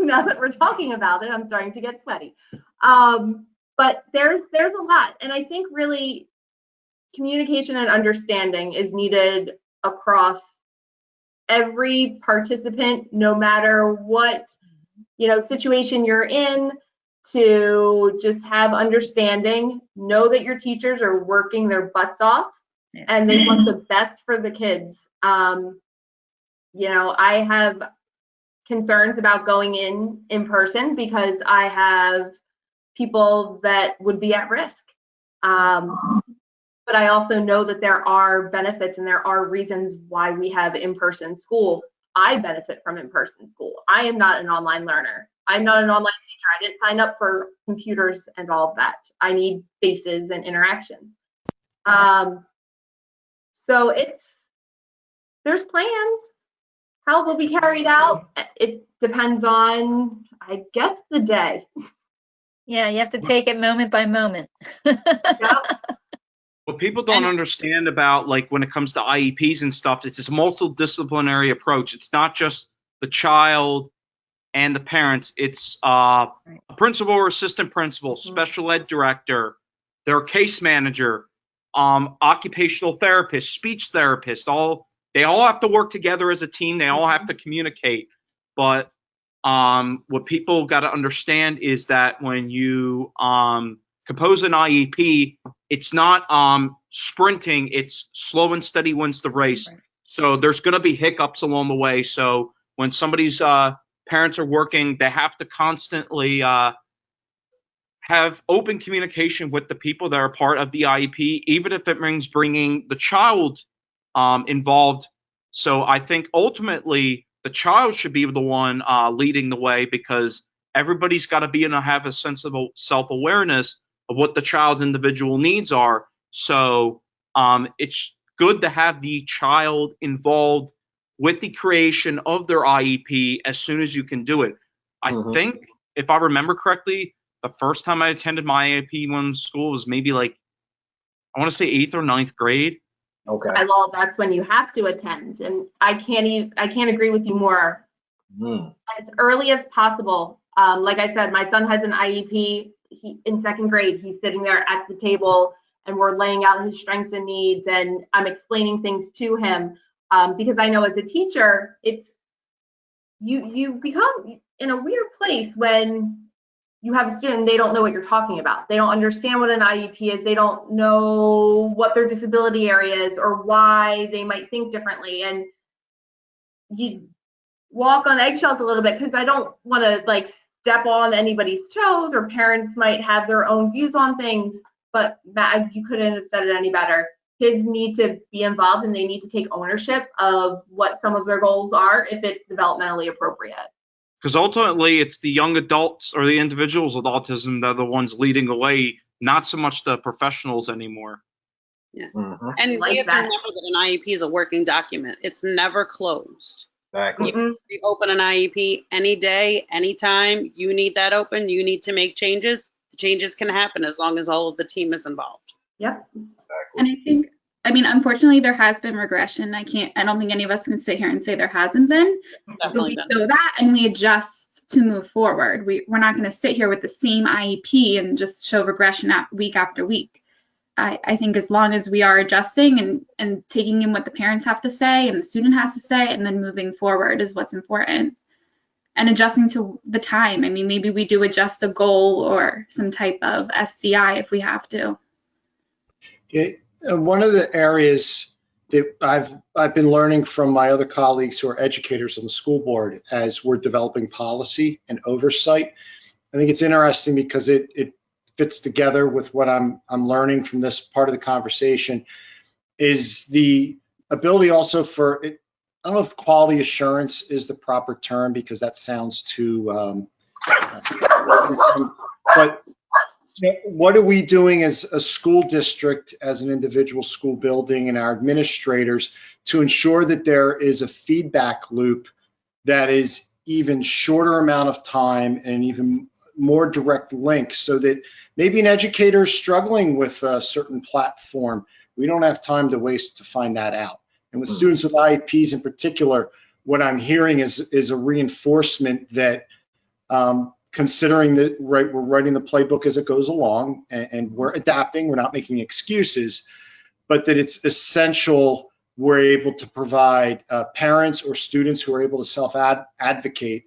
C: Now that we're talking about it, I'm starting to get sweaty. But there's a lot. And I think really communication and understanding is needed across every participant, no matter what, you know, situation you're in, to just have understanding, know that your teachers are working their butts off and they want the best for the kids. You know, I have concerns about going in person because I have people that would be at risk. But I also know that there are benefits and there are reasons why we have in-person school. I benefit from in-person school. I am not an online learner. I'm not an online teacher. I didn't sign up for computers and all of that. I need faces and interactions. So there's plans. How they'll be carried out, it depends on, I guess, the day.
D: Yeah, you have to take it moment by moment.
J: What people don't understand about, like, when it comes to IEPs and stuff, it's this multidisciplinary approach. It's not just the child and the parents. It's a principal or assistant principal, special ed director, their case manager, occupational therapist, speech therapist. They all have to work together as a team. They all have to communicate. But what people got to understand is that when you compose an IEP, it's not sprinting. It's slow and steady wins the race. Right. So there's going to be hiccups along the way. So when somebody's parents are working, they have to constantly have open communication with the people that are part of the IEP, even if it means bringing the child involved. So I think ultimately the child should be the one leading the way, because everybody's got to be able to have a sense of self-awareness of what the child's individual needs are. So it's good to have the child involved with the creation of their IEP as soon as you can do it. I think, if I remember correctly, the first time I attended my IEP when school was maybe like, I want to say 8th or 9th grade.
A: Okay.
C: By law, that's when you have to attend, and I can't agree with you more. As early as possible. Like I said, my son has an IEP. In 2nd grade, he's sitting there at the table, and we're laying out his strengths and needs, and I'm explaining things to him, because I know as a teacher, it's you become in a weird place when you have a student, they don't know what you're talking about. They don't understand what an IEP is. They don't know what their disability area is or why they might think differently. And you walk on eggshells a little bit, because I don't want to like step on anybody's toes, or parents might have their own views on things. But Matt, you couldn't have said it any better. Kids need to be involved, and they need to take ownership of what some of their goals are if it's developmentally appropriate.
J: Because ultimately, it's the young adults or the individuals with autism that are the ones leading the way, not so much the professionals anymore.
E: Yeah. And we have to remember that an IEP is a working document. It's never closed.
A: Exactly.
E: You open an IEP any day, anytime you need that open, you need to make changes. The changes can happen as long as all of the team is involved.
C: Yep.
F: And I mean, unfortunately, there has been regression. I don't think any of us can sit here and say there hasn't been. But we know that, and we adjust to move forward. We're not going to sit here with the same IEP and just show regression week after week. I think as long as we are adjusting and taking in what the parents have to say and the student has to say, and then moving forward is what's important. And adjusting to the time. I mean, maybe we do adjust a goal or some type of SCI if we have to.
B: Yeah. One of the areas that I've been learning from my other colleagues who are educators on the school board as we're developing policy and oversight, I think it's interesting because it fits together with what I'm learning from this part of the conversation, is the ability also for it. I don't know if quality assurance is the proper term, because that sounds too, but what are we doing as a school district, as an individual school building, and our administrators to ensure that there is a feedback loop that is even shorter amount of time and even more direct link, so that maybe an educator is struggling with a certain platform, we don't have time to waste to find that out. And with students with IEPs in particular, what I'm hearing is a reinforcement that considering that we're writing the playbook as it goes along, and we're adapting, we're not making excuses, but that it's essential we're able to provide parents or students who are able to self-advocate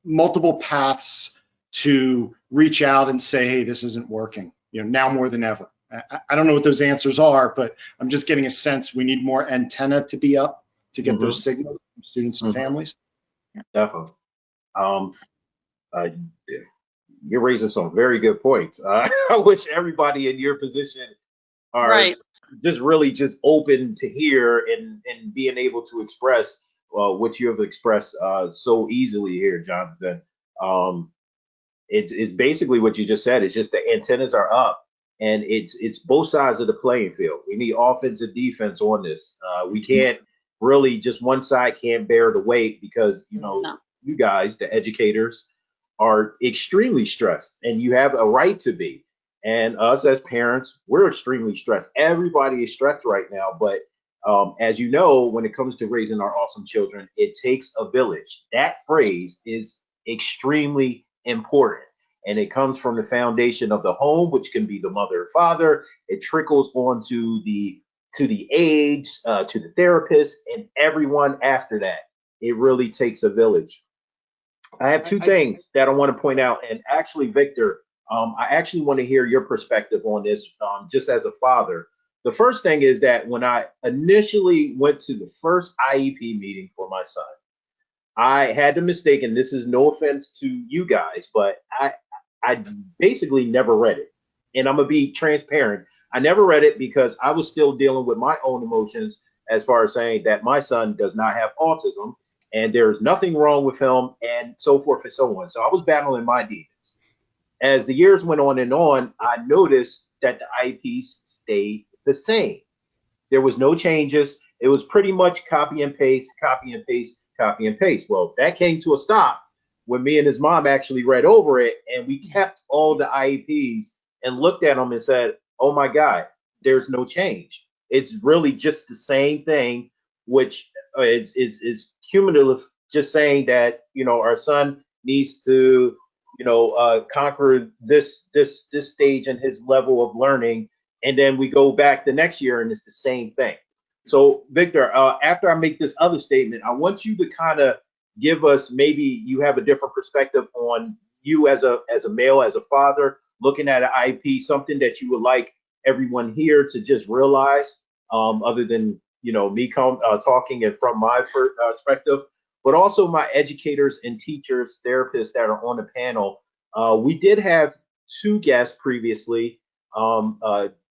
B: multiple paths to reach out and say, hey, this isn't working, now more than ever. I don't know what those answers are, but I'm just getting a sense we need more antenna to be up to get those signals from students and families.
A: Definitely. You're raising some very good points. I wish everybody in your position are just really just open to hear and being able to express what you have expressed so easily here, Jonathan. It's basically what you just said. It's just the antennas are up, and it's both sides of the playing field. We need offense and defense on this. We can't really, just one side can't bear the weight, because you guys, the educators, are extremely stressed, and you have a right to be. And us as parents, we're extremely stressed. Everybody is stressed right now. But as you know, when it comes to raising our awesome children, it takes a village. That phrase is extremely important. And it comes from the foundation of the home, which can be the mother or father. It trickles on to the aides, to the therapist, and everyone after that. It really takes a village. I have two things that I want to point out. And actually, Victor, I actually want to hear your perspective on this, just as a father. The first thing is that when I initially went to the first IEP meeting for my son, I had the mistake, and this is no offense to you guys, but I basically never read it. And I'm going to be transparent. I never read it because I was still dealing with my own emotions as far as saying that my son does not have autism and there's nothing wrong with him and so forth and so on. So I was battling my demons. As the years went on and on, I noticed that the IEPs stayed the same. There was no changes. It was pretty much copy and paste, copy and paste, copy and paste. Well, that came to a stop when me and his mom actually read over it, and we kept all the IEPs and looked at them and said, oh my God, there's no change. It's really just the same thing, which is cumulative, just saying that, our son needs to, conquer this stage and his level of learning. And then we go back the next year and it's the same thing. So Victor, after I make this other statement, I want you to kind of give us, maybe you have a different perspective on you as a male, as a father, looking at an IEP, something that you would like everyone here to just realize, other than, me talking and from my perspective, but also my educators and teachers, therapists that are on the panel. We did have two guests previously,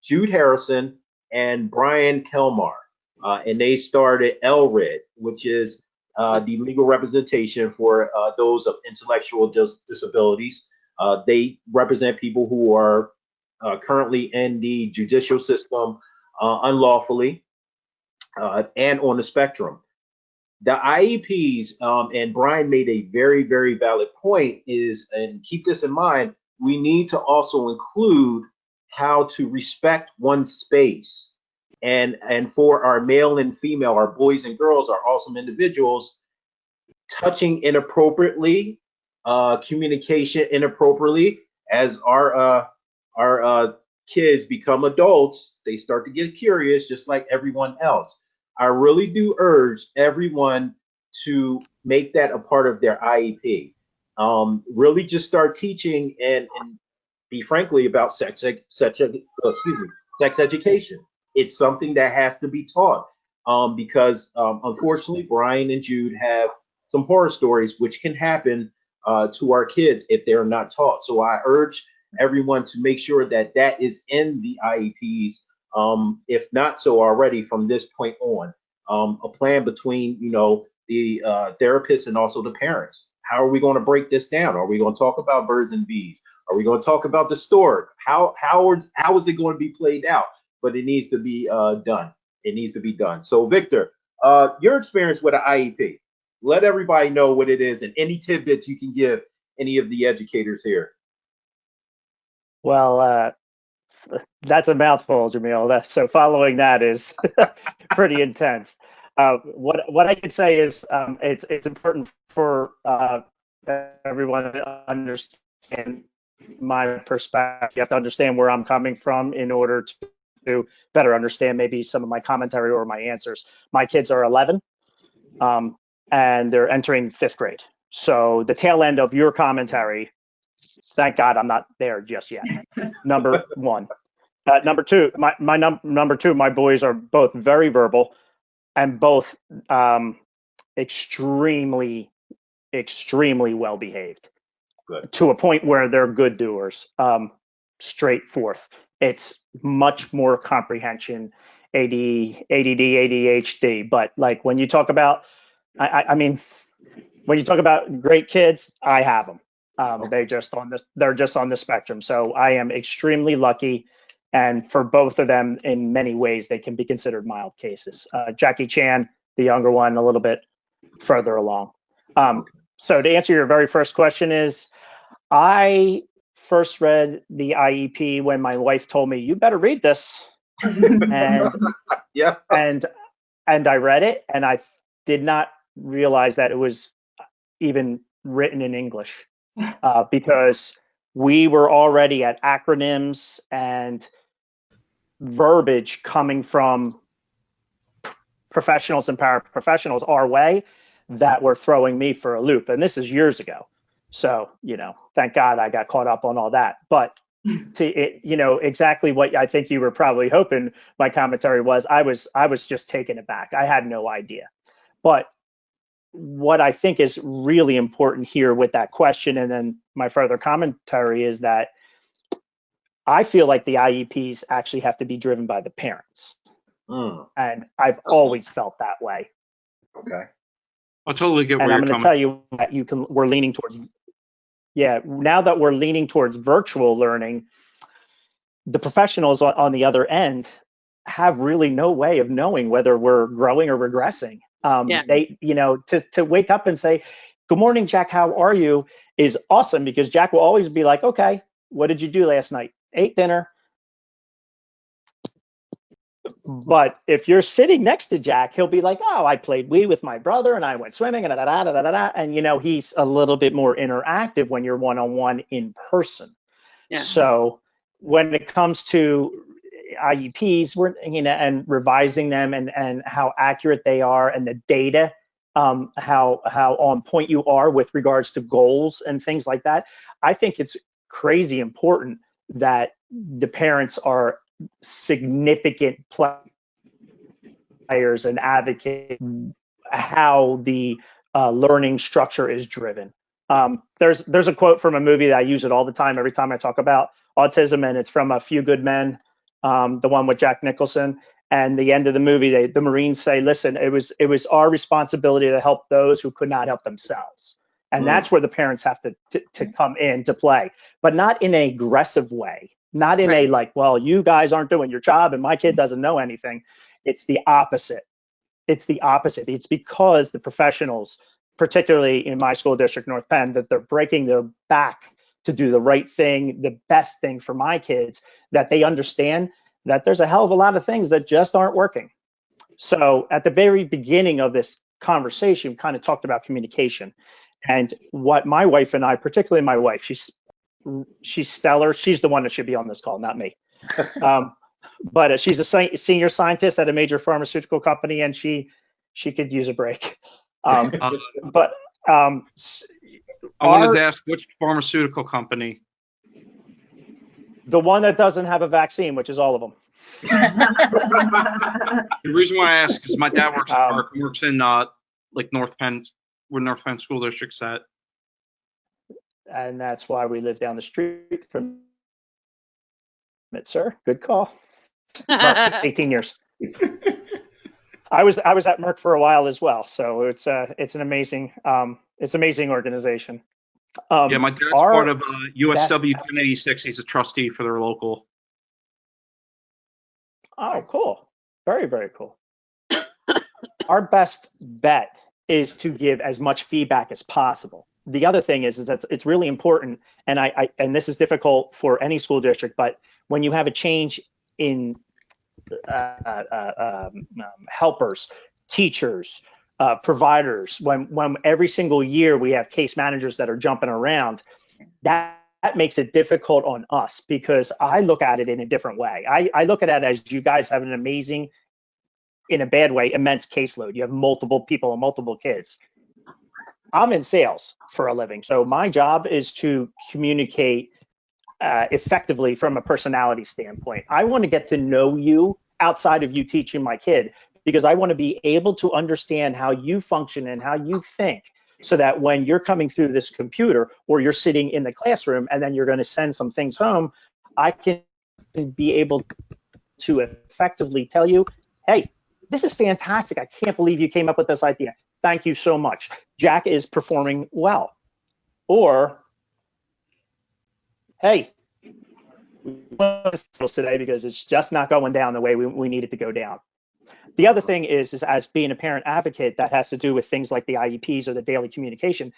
A: Jude Harrison and Brian Kelmar, and they started LRED, which is the legal representation for those of intellectual disabilities. They represent people who are currently in the judicial system unlawfully and on the spectrum. The IEPs, and Brian made a very, very valid point, and keep this in mind, we need to also include how to respect one's space. And for our male and female, our boys and girls, our awesome individuals, touching inappropriately, communication inappropriately, as our kids become adults, they start to get curious, just like everyone else. I really do urge everyone to make that a part of their IEP. Really just start teaching and be frankly about sex education. It's something that has to be taught, because unfortunately, Brian and Jude have some horror stories which can happen to our kids if they're not taught. So I urge everyone to make sure that that is in the IEPs, if not so already from this point on. A plan between, the therapists and also the parents. How are we going to break this down? Are we going to talk about birds and bees? Are we going to talk about the stork? How is it going to be played out? But it needs to be done. It needs to be done. So Victor, your experience with an IEP, let everybody know what it is and any tidbits you can give any of the educators here.
H: Well, that's a mouthful, Jamil. So following that is pretty intense. What I can say is it's important for everyone to understand my perspective. You have to understand where I'm coming from in order to better understand maybe some of my commentary or my answers. My kids are 11, and they're entering 5th grade. So the tail end of your commentary, thank God I'm not there just yet. Number one. Number two, my boys are both very verbal and both extremely well behaved. Good. To a point where they're good doers. Straight forth. It's much more comprehension, ADD, ADHD. But like when you talk about, I mean, when you talk about great kids, I have them. They're just on the spectrum. So I am extremely lucky. And for both of them, in many ways, they can be considered mild cases. Jackie Chan, the younger one, a little bit further along. So to answer your very first question is, I first read the IEP when my wife told me, "You better read this," and
A: Yeah.
H: and I read it, and I did not realize that it was even written in English, because we were already at acronyms and verbiage coming from professionals and paraprofessionals our way that were throwing me for a loop. And this is years ago. So, thank God I got caught up on all that. But exactly what I think you were probably hoping my commentary was, I was just taken aback. I had no idea. But what I think is really important here with that question, and then my further commentary, is that I feel like the IEPs actually have to be driven by the parents. And I've always felt that way.
A: Okay.
J: I totally get where
H: And I'm
J: you're
H: going to
J: coming.
H: tell you that we're leaning towards, now that we're leaning towards virtual learning, the professionals on the other end have really no way of knowing whether we're growing or regressing. They, to wake up and say, "Good morning, Jack, how are you?" is awesome, because Jack will always be like, "Okay, what did you do last night?" "Ate dinner." But if you're sitting next to Jack, he'll be like, "Oh, I played Wii with my brother and I went swimming and da da da da da da." And he's a little bit more interactive when you're one-on-one in person.
E: Yeah.
H: So when it comes to IEPs, we're and revising them and how accurate they are, and the data, how on point you are with regards to goals and things like that, I think it's crazy important that the parents are significant players and advocate how the learning structure is driven. There's a quote from a movie that I use it all the time, every time I talk about autism, and it's from A Few Good Men, the one with Jack Nicholson. And the end of the movie, the Marines say, "Listen, it was our responsibility to help those who could not help themselves." And that's where the parents have to come in to play, but not in an aggressive way, not in a like, "Well, you guys aren't doing your job and my kid doesn't know anything." It's the opposite. It's the opposite. It's because the professionals, particularly in my school district, North Penn, that they're breaking their back to do the right thing, the best thing for my kids, that they understand that there's a hell of a lot of things that just aren't working. So at the very beginning of this conversation, we kind of talked about communication. And what my wife and I, particularly my wife, she's stellar. She's the one that should be on this call, not me. But she's a senior scientist at a major pharmaceutical company, and she could use a break. But
J: I wanted to ask, which pharmaceutical company?
H: The one that doesn't have a vaccine, which is all of them.
J: The reason why I ask is my dad works in like North Penn, where North Penn School District's at.
H: And that's why we live down the street from it, sir. Good call. 18 years. I was at Merck for a while as well, so it's an amazing organization.
J: Yeah, my dad's part of USW 1086. He's a trustee for their local.
H: Oh, cool. Very, very cool. Our best bet is to give as much feedback as possible. The other thing is that it's really important, and this is difficult for any school district, but when you have a change in helpers, teachers, providers, when every single year we have case managers that are jumping around, that makes it difficult on us, because I look at it in a different way. I look at it as you guys have an amazing, in a bad way, immense caseload. You have multiple people and multiple kids. I'm in sales for a living, so my job is to communicate effectively from a personality standpoint. I want to get to know you outside of you teaching my kid, because I want to be able to understand how you function and how you think, so that when you're coming through this computer or you're sitting in the classroom and then you're going to send some things home, I can be able to effectively tell you, "Hey, this is fantastic. I can't believe you came up with this idea. Thank you so much. Jack is performing well." Or, "Hey, we want to today because it's just not going down the way we need it to go down." The other thing is as being a parent advocate, that has to do with things like the IEPs or the daily communication.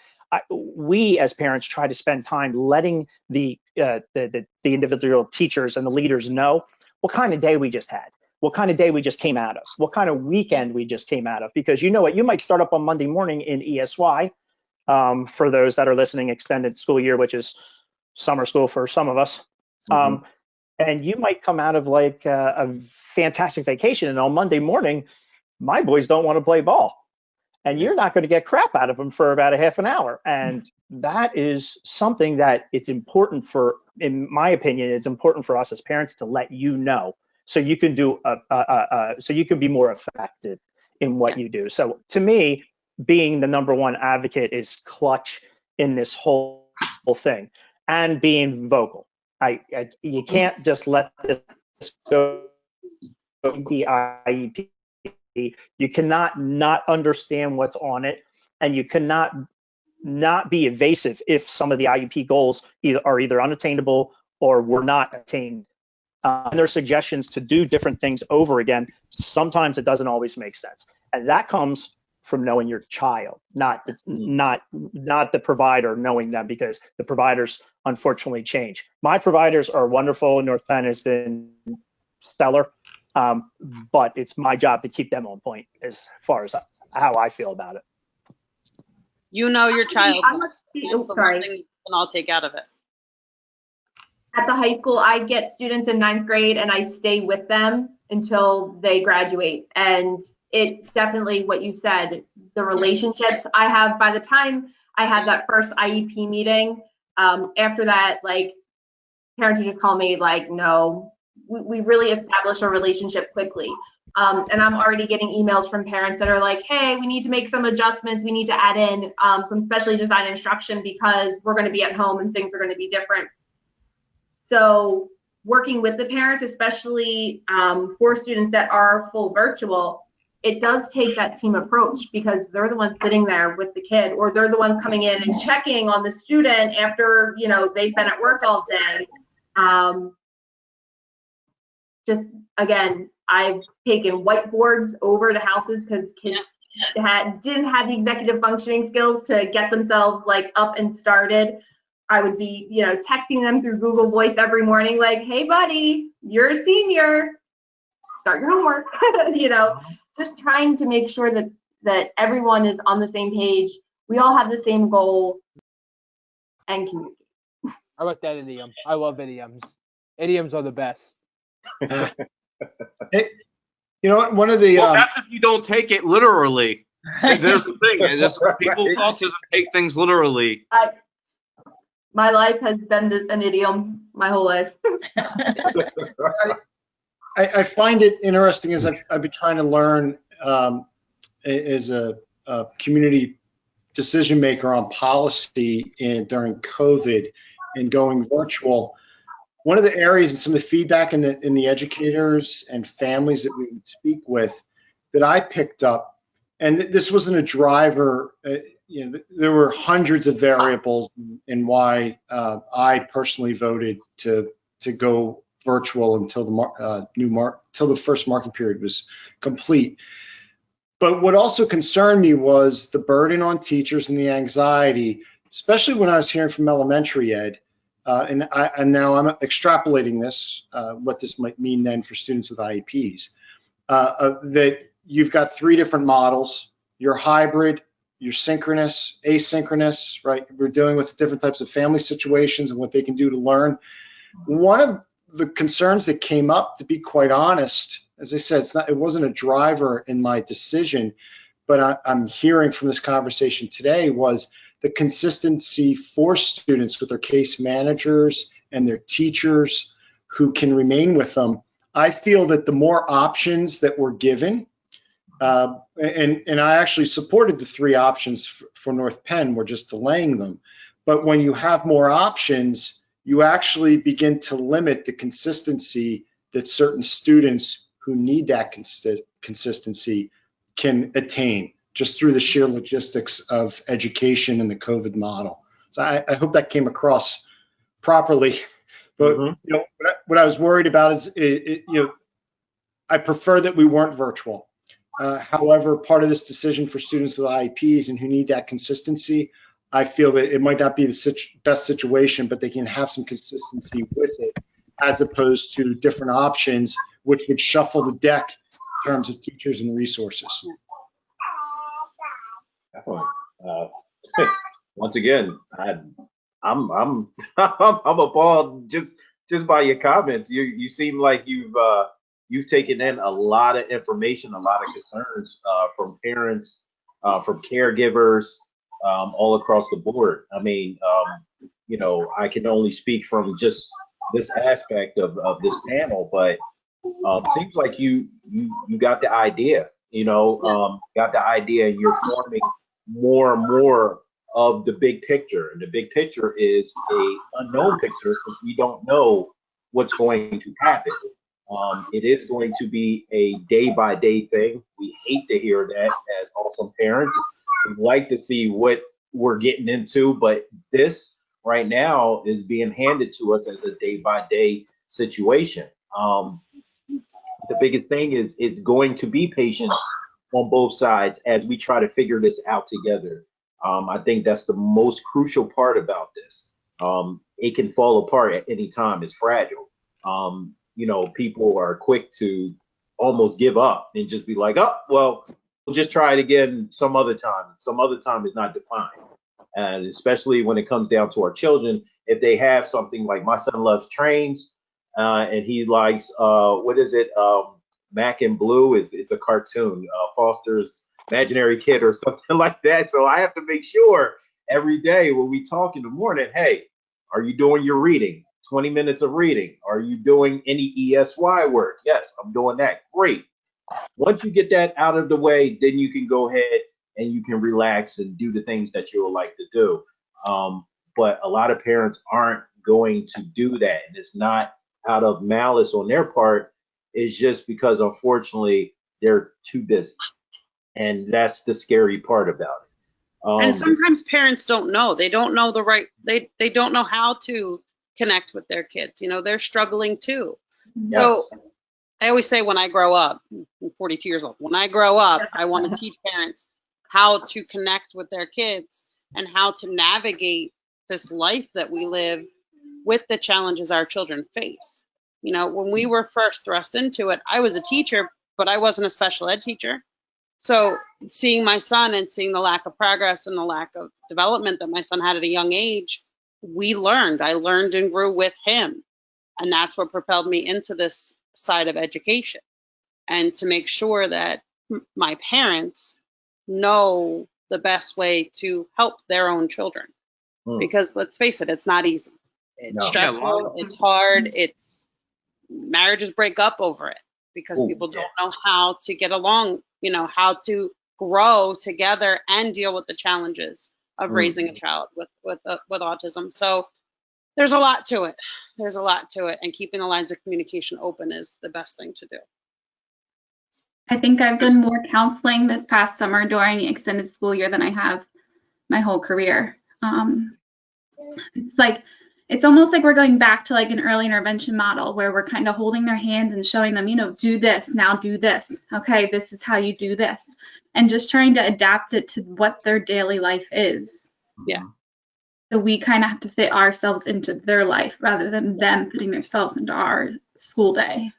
H: We as parents try to spend time letting the individual teachers and the leaders know what kind of day we just had, what kind of day we just came out of, what kind of weekend we just came out of. Because you know what, you might start up on Monday morning in ESY, for those that are listening, extended school year, which is summer school for some of us. And you might come out of like a fantastic vacation, and on Monday morning, my boys don't want to play ball. And you're not going to get crap out of them for about a half an hour. And that is something that it's important for, in my opinion, it's important for us as parents to let you know, so you can do, so you can be more effective in what you do. So to me, being the number one advocate is clutch in this whole thing, and being vocal. You can't just let this go the IEP. You cannot not understand what's on it, and you cannot not be evasive if some of the IEP goals are either unattainable or were not attained. And there are suggestions to do different things over again. Sometimes it doesn't always make sense, and that comes from knowing your child, not the provider knowing them, because the providers unfortunately change. My providers are wonderful. North Penn has been stellar. But it's my job to keep them on point as far as how I feel about it.
E: You know your child.
C: That's the
E: one thing you can all take out of it.
C: At the high school, I get students in 9th grade and I stay with them until they graduate. And it definitely, what you said, the relationships I have by the time I had that first IEP meeting, after that, like, parents would just call me like, no, we really establish a relationship quickly. And I'm already getting emails from parents that are like, hey, we need to make some adjustments. We need to add in some specially designed instruction because we're going to be at home and things are going to be different. So working with the parents, especially for students that are full virtual, it does take that team approach, because they're the ones sitting there with the kid, or they're the ones coming in and checking on the student after, you know, they've been at work all day. Just, again, I've taken whiteboards over to houses because kids didn't have the executive functioning skills to get themselves like up and started. I would be, you know, texting them through Google Voice every morning, like, hey, buddy, you're a senior, start your homework, you know, just trying to make sure that everyone is on the same page. We all have the same goal, and communicate.
I: I like that idiom. I love idioms. Idioms are the best.
B: Hey, you know what? One of the
J: well, that's if you don't take it literally. There's the thing. There's people with autism take things literally.
C: My life has been an idiom my whole life.
B: I find it interesting as I've been trying to learn as a community decision maker on policy during COVID and going virtual. One of the areas and some of the feedback in the educators and families that we would speak with that I picked up, and this wasn't a driver, you know, there were hundreds of variables in why I personally voted to go virtual until the first marking period was complete. But what also concerned me was the burden on teachers and the anxiety, especially when I was hearing from elementary ed. And now I'm extrapolating this, what this might mean then for students with IEPs, that you've got 3 different models: your hybrid, your synchronous, asynchronous, right? We're dealing with different types of family situations and what they can do to learn. One of the concerns that came up, to be quite honest, as I said, it wasn't a driver in my decision, but I'm hearing from this conversation today was the consistency for students with their case managers and their teachers who can remain with them. I feel that the more options that were given, and I actually supported the 3 options for North Penn, we're just delaying them. But when you have more options, you actually begin to limit the consistency that certain students who need that consistency can attain, just through the sheer logistics of education and the COVID model. So I hope that came across properly. But you know, what I was worried about is, you know, I prefer that we weren't virtual. However, part of this decision for students with IEPs and who need that consistency, I feel that it might not be the best situation, but they can have some consistency with it, as opposed to different options, which would shuffle the deck in terms of teachers and resources.
A: Definitely. Once again, I'm I'm appalled just by your comments. You seem like you've taken in a lot of information, a lot of concerns from parents, from caregivers, all across the board. I mean, I can only speak from just this aspect of this panel, but seems like you got the idea. Got the idea, and you're forming more and more of the big picture. And the big picture is a unknown picture because we don't know what's going to happen. It is going to be a day-by-day thing. We hate to hear that as awesome parents. We'd like to see what we're getting into, but this right now is being handed to us as a day-by-day situation. The biggest thing is it's going to be patience on both sides as we try to figure this out together. I think that's the most crucial part about this. It can fall apart at any time. It's fragile. People are quick to almost give up and just be like, oh, well, we'll just try it again some other time. Some other time is not defined. And especially when it comes down to our children, if they have something like my son loves trains, and he likes, what is it? Mac and Blue it's a cartoon, Foster's Imaginary Kid or something like that. So I have to make sure every day when we talk in the morning, hey, are you doing your reading? 20 minutes of reading. Are you doing any ESY work? Yes, I'm doing that. Great. Once you get that out of the way, then you can go ahead and you can relax and do the things that you would like to do. But a lot of parents aren't going to do that. And it's not out of malice on their part. It's just because, unfortunately, they're too busy. And that's the scary part about it.
E: And sometimes parents don't know. They don't know they don't know how to connect with their kids. They're struggling too.
A: Yes.
E: So I always say when I grow up, I'm 42 years old, when I grow up, I want to teach parents how to connect with their kids and how to navigate this life that we live with the challenges our children face. When we were first thrust into it, I was a teacher, but I wasn't a special ed teacher. So seeing my son and seeing the lack of progress and the lack of development that my son had at a young age, I learned and grew with him. And that's what propelled me into this side of education, and to make sure that my parents know the best way to help their own children. Because let's face it, it's not easy. It's stressful, it's hard, marriages break up over it because people don't know how to get along, how to grow together and deal with the challenges of raising a child with autism. So there's a lot to it. And keeping the lines of communication open is the best thing to do.
F: I think I've done more counseling this past summer during extended school year than I have my whole career. It's almost like we're going back to like an early intervention model where we're kind of holding their hands and showing them, do this, now do this. Okay, this is how you do this. And just trying to adapt it to what their daily life is.
E: Yeah.
F: So we kind of have to fit ourselves into their life rather than them putting themselves into our school day.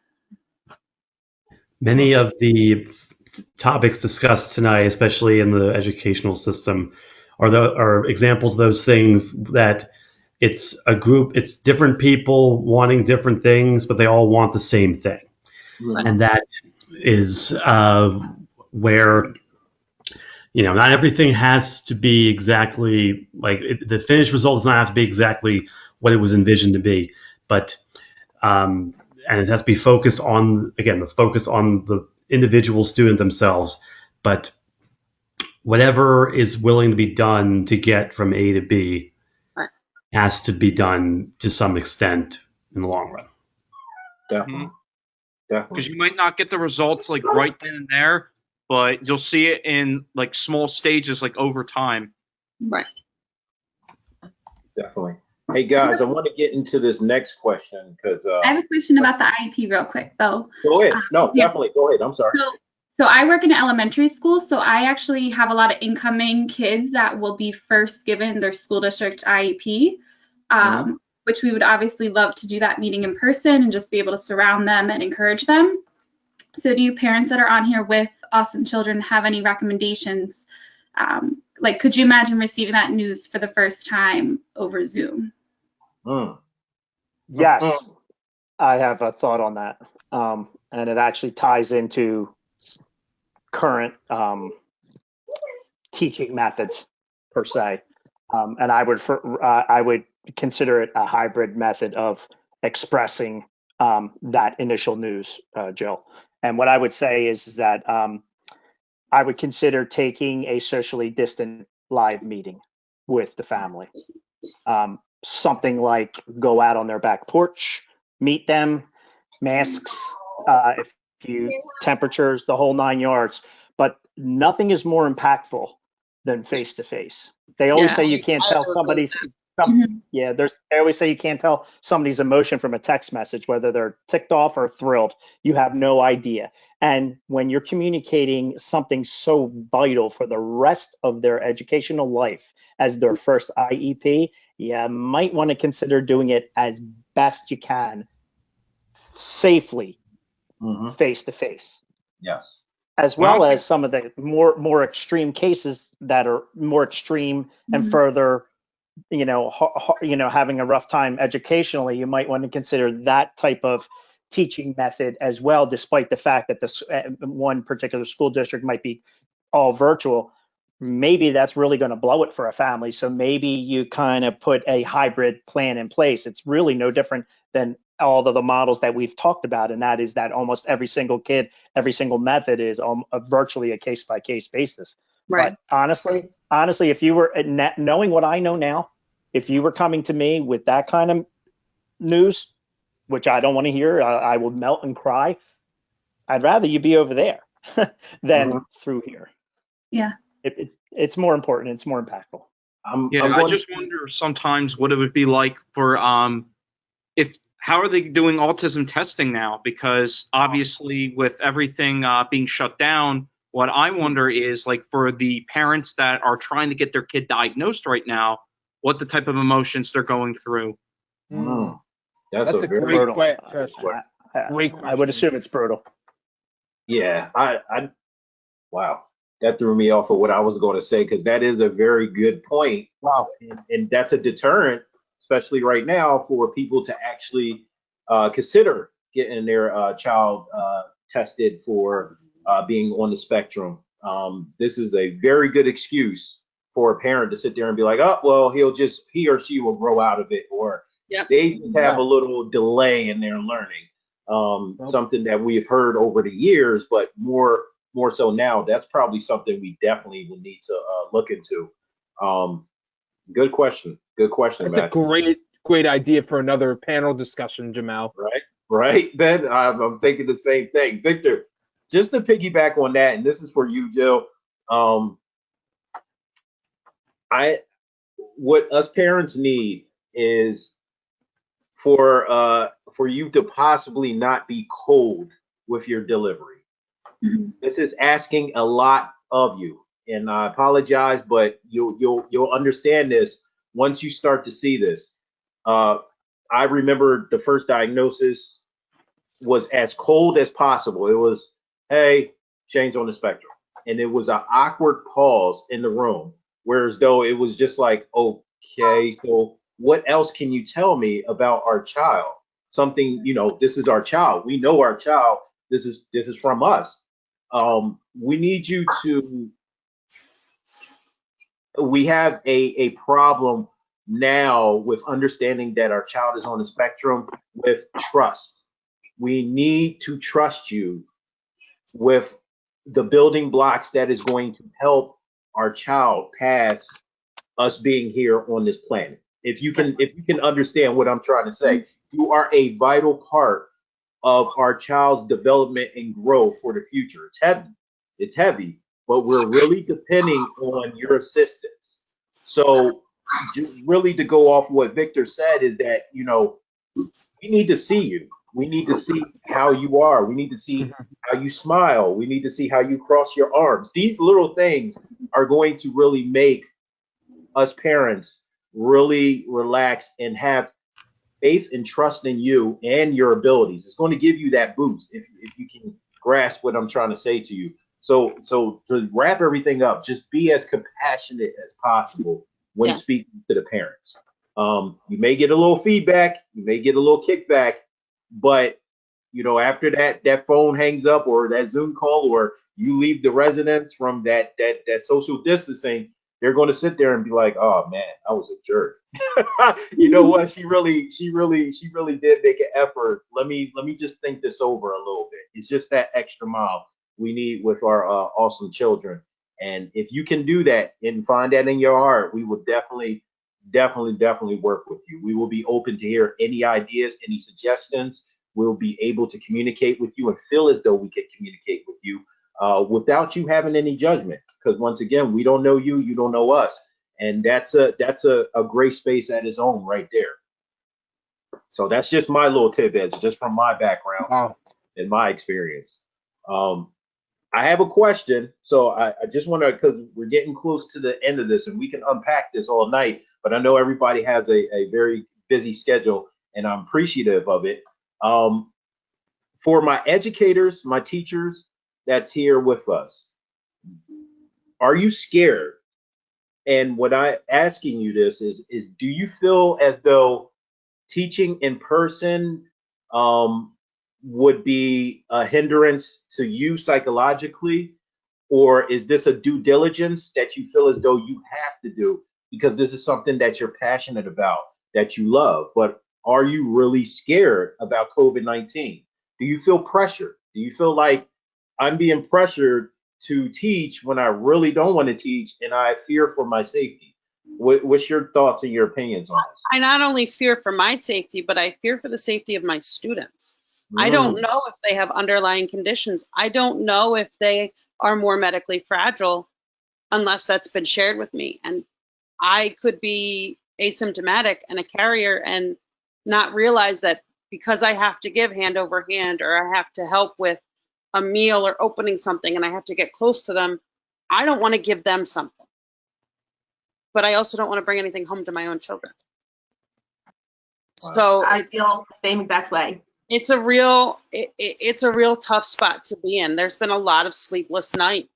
K: Many of the topics discussed tonight, especially in the educational system, are examples of those things that it's a group, it's different people wanting different things, but they all want the same thing. Right. And that is where, not everything has to be exactly like the finished result does not have to be exactly what it was envisioned to be, but and it has to be focused on, again, the focus on the individual student themselves. But whatever is willing to be done to get from A to B has to be done to some extent in the long run.
A: Definitely.
J: Because you might not get the results like right then and there, but you'll see it in like small stages, like over time.
E: Right.
A: Definitely. Hey guys, I want to get into this next question because
F: I have a question about the IEP real quick though.
A: Go ahead. No, definitely. Go ahead. I'm sorry.
F: So I work in an elementary school, so I actually have a lot of incoming kids that will be first given their school district IEP, which we would obviously love to do that meeting in person and just be able to surround them and encourage them. So do you parents that are on here with awesome children have any recommendations? Like, could you imagine receiving that news for the first time over Zoom?
H: Yes, I have a thought on that. And it actually ties into current teaching methods per se. And I would consider it a hybrid method of expressing that initial news, Jill. And what I would say is that I would consider taking a socially distant live meeting with the family. Something like go out on their back porch, meet them, masks, temperatures, the whole 9 yards. But nothing is more impactful than face to face. They always say you can't tell somebody's. They always say you can't tell somebody's emotion from a text message, whether they're ticked off or thrilled. You have no idea. And when you're communicating something so vital for the rest of their educational life as their first IEP, you might want to consider doing it as best you can, safely, face to face.
A: Yes.
H: As well as some of the more extreme cases that are more extreme and further, having a rough time educationally, you might want to consider that type of teaching method as well, despite the fact that this one particular school district might be all virtual. Maybe that's really going to blow it for a family. So maybe you kind of put a hybrid plan in place. It's really no different than all of the models that we've talked about, and that is that almost every single kid, every single method is virtually a case-by-case basis.
E: Right.
H: But honestly, if you were knowing what I know now, if you were coming to me with that kind of news, which I don't want to hear, I will melt and cry. I'd rather you be over there than through here.
F: Yeah.
H: It's more important. It's more impactful.
J: I just wonder sometimes what it would be like for how are they doing autism testing now? Because obviously with everything being shut down, what I wonder is like for the parents that are trying to get their kid diagnosed right now, what the type of emotions they're going through.
A: That's a very
I: great question.
H: Great question. I would assume it's brutal.
A: Yeah, wow, that threw me off of what I was going to say, because that is a very good point.
I: Wow.
A: And that's a deterrent, especially right now, for people to actually consider getting their child tested for being on the spectrum. This is a very good excuse for a parent to sit there and be like, oh, well, he or she will grow out of it, or they just have a little delay in their learning. Something that we've heard over the years, but more so now. That's probably something we definitely will need to look into. Good question.
I: That's a great idea for another panel discussion, Jamal.
A: Right, Ben. I'm thinking the same thing. Victor, just to piggyback on that, and this is for you, Jill. What us parents need is for you to possibly not be cold with your delivery. This is asking a lot of you, and I apologize, but you'll understand this once you start to see this. I remember the first diagnosis was as cold as possible. It was, hey, Shane's on the spectrum, and it was an awkward pause in the room, whereas though it was just like, okay, so what else can you tell me about our child? Something, this is our child. We know our child. This is from us. We need you to. We have a problem now with understanding that our child is on the spectrum with trust. We need to trust you with the building blocks that is going to help our child pass us being here on this planet. If you can understand what I'm trying to say, you are a vital part of our child's development and growth for the future. It's heavy, but we're really depending on your assistance. So just really to go off what Victor said is that, we need to see you. We need to see how you are. We need to see how you smile. We need to see how you cross your arms. These little things are going to really make us parents really relax and have faith and trust in you and your abilities. It's going to give you that boost if you can grasp what I'm trying to say to you. So to wrap everything up, just be as compassionate as possible when speaking to the parents. You may get a little feedback, you may get a little kickback, but after that phone hangs up or that Zoom call or you leave the residence from that social distancing, they're going to sit there and be like, "Oh man, I was a jerk." You know what? She really did make an effort. Let me just think this over a little bit. It's just that extra mile we need with our awesome children. And if you can do that and find that in your heart, we will definitely work with you. We will be open to hear any ideas, any suggestions. We'll be able to communicate with you and feel as though we could communicate with you without you having any judgment. Because once again, we don't know you, you don't know us. And that's a great space at its own right there. So that's just my little tidbits, just from my background and my experience. I have a question. So I just want to, because we're getting close to the end of this and we can unpack this all night, but I know everybody has a very busy schedule and I'm appreciative of it. For my educators, my teachers that's here with us, are you scared? And what I'm asking you this is do you feel as though teaching in person would be a hindrance to you psychologically? Or is this a due diligence that you feel as though you have to do because this is something that you're passionate about, that you love? But are you really scared about COVID-19? Do you feel pressure? Do you feel like I'm being pressured to teach when I really don't want to teach and I fear for my safety? What's your thoughts and your opinions on this?
E: I not only fear for my safety, but I fear for the safety of my students. I don't know if they have underlying conditions. I don't know if they are more medically fragile unless that's been shared with me. And I could be asymptomatic and a carrier and not realize that because I have to give hand over hand or I have to help with a meal or opening something and I have to get close to them, I don't want to give them something. But I also don't want to bring anything home to my own children.
A: Wow.
E: So
C: I feel the same exact way.
E: it's a real tough spot to be in. There's been a lot of sleepless nights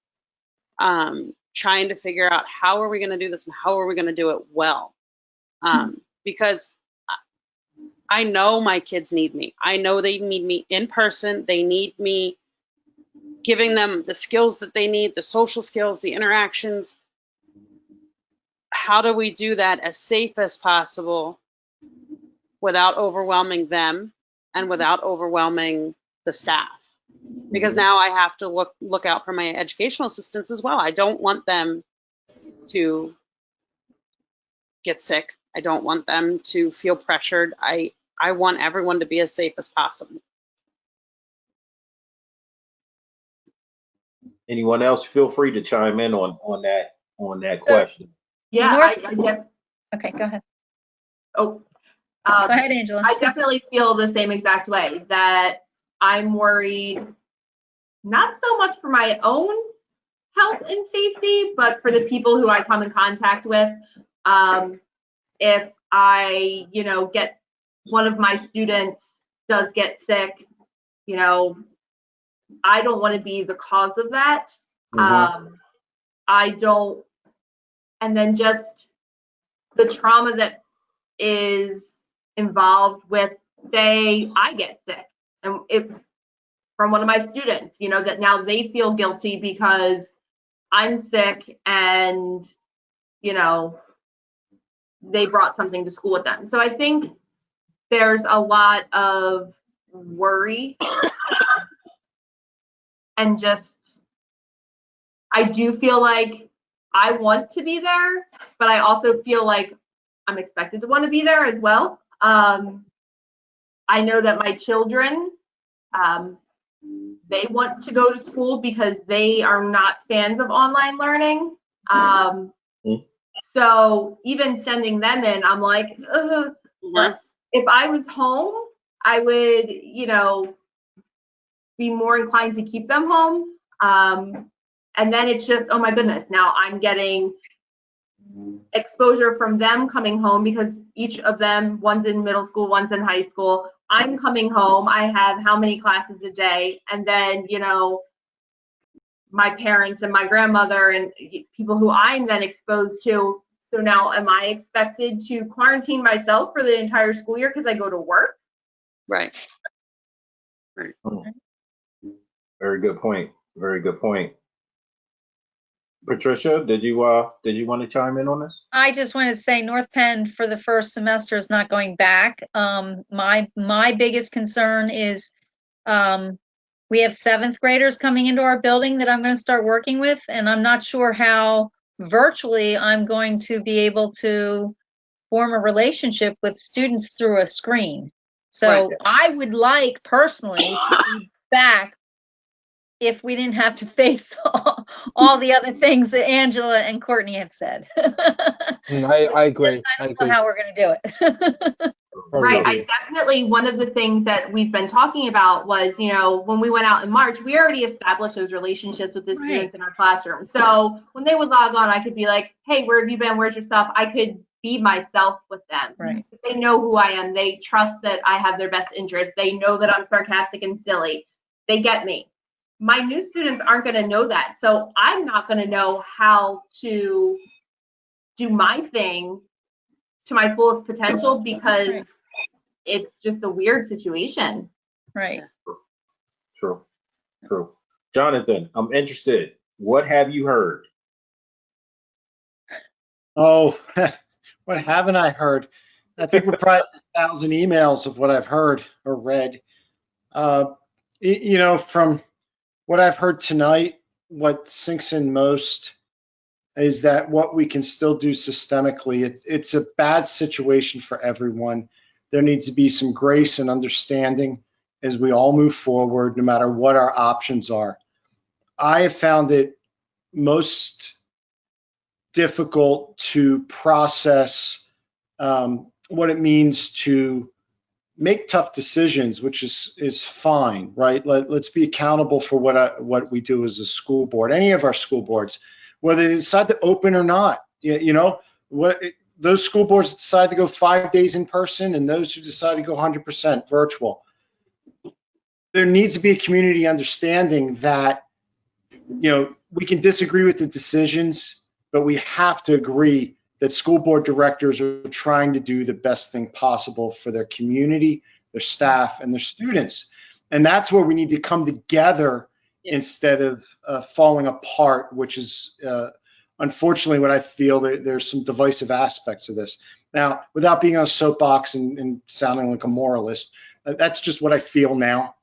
E: trying to figure out how are we going to do this and how are we going to do it well. Because I know my kids need me. I know they need me in person. They need me giving them the skills that they need, the social skills, the interactions. How do we do that as safe as possible without overwhelming them and without overwhelming the staff? Because now I have to look out for my educational assistants as well. I don't want them to get sick. I don't want them to feel pressured. I want everyone to be as safe as possible.
A: Anyone else? Feel free to chime in on that question.
C: Yeah,
D: Okay, go ahead.
C: Oh,
D: Go ahead, Angela.
C: I definitely feel the same exact way, that I'm worried not so much for my own health and safety, but for the people who I come in contact with. If I, get one of my students does get sick, I don't want to be the cause of that. I don't, and then just the trauma that is involved with, say, I get sick, and if from one of my students, that now they feel guilty because I'm sick and, they brought something to school with them. So I think there's a lot of worry and just, I do feel like I want to be there, but I also feel like I'm expected to want to be there as well. I know that my children, they want to go to school because they are not fans of online learning. So even sending them in, I'm like, ugh. But if I was home I would, be more inclined to keep them home. And then it's just, oh my goodness, now I'm getting exposure from them coming home because each of them, one's in middle school, one's in high school. I'm coming home. I have how many classes a day? And then, my parents and my grandmother and people who I'm then exposed to. So now am I expected to quarantine myself for the entire school year because I go to work?
E: Right.
A: Very good point. Very good point. Patricia, did you want to chime in on this?
D: I just wanted to say North Penn for the first semester is not going back. My biggest concern is we have 7th graders coming into our building that I'm going to start working with, and I'm not sure how virtually I'm going to be able to form a relationship with students through a screen. So I would like personally to be back if we didn't have to face all the other things that Angela and Courtney have said.
I: I agree.
D: I don't know how we're going to do it.
C: Right. I definitely, one of the things that we've been talking about was, when we went out in March, we already established those relationships with the students in our classroom. So when they would log on, I could be like, hey, where have you been? Where's your stuff? I could be myself with them.
D: Right.
C: They know who I am. They trust that I have their best interest. They know that I'm sarcastic and silly. They get me. My new students aren't going to know that. So I'm not going to know how to do my thing to my fullest potential because it's just a weird situation.
D: Right.
A: True. Jonathan, I'm interested. What have you heard?
B: Oh, what haven't I heard? I think we're probably 1,000 emails of what I've heard or read. From what I've heard tonight, what sinks in most is that what we can still do systemically, it's a bad situation for everyone. There needs to be some grace and understanding as we all move forward, no matter what our options are. I have found it most difficult to process what it means to make tough decisions, which is fine, right? Let's be accountable for what we do as a school board, any of our school boards, whether they decide to open or not. Those school boards decide to go 5 days in person and those who decide to go 100% virtual. There needs to be a community understanding that, we can disagree with the decisions, but we have to agree that school board directors are trying to do the best thing possible for their community, their staff, and their students. And that's where we need to come together instead of falling apart, which is unfortunately what I feel. There's some divisive aspects of this. Now, without being on a soapbox and sounding like a moralist, that's just what I feel now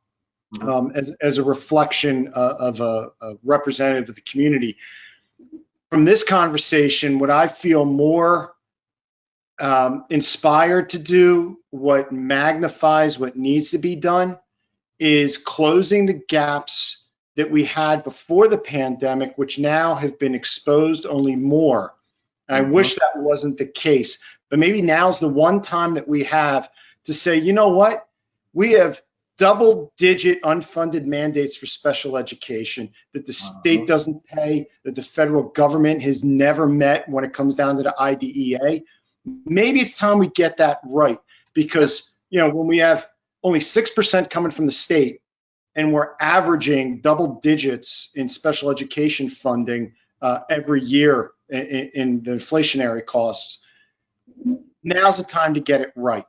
B: as a reflection of a representative of the community. From this conversation, what I feel more inspired to do, what magnifies what needs to be done, is closing the gaps that we had before the pandemic, which now have been exposed only more. And I wish that wasn't the case, but maybe now's the one time that we have to say, you know what? We have double-digit unfunded mandates for special education that the state doesn't pay, that the federal government has never met when it comes down to the IDEA. Maybe it's time we get that right, because when we have only 6% coming from the state and we're averaging double digits in special education funding every year in the inflationary costs, now's the time to get it right.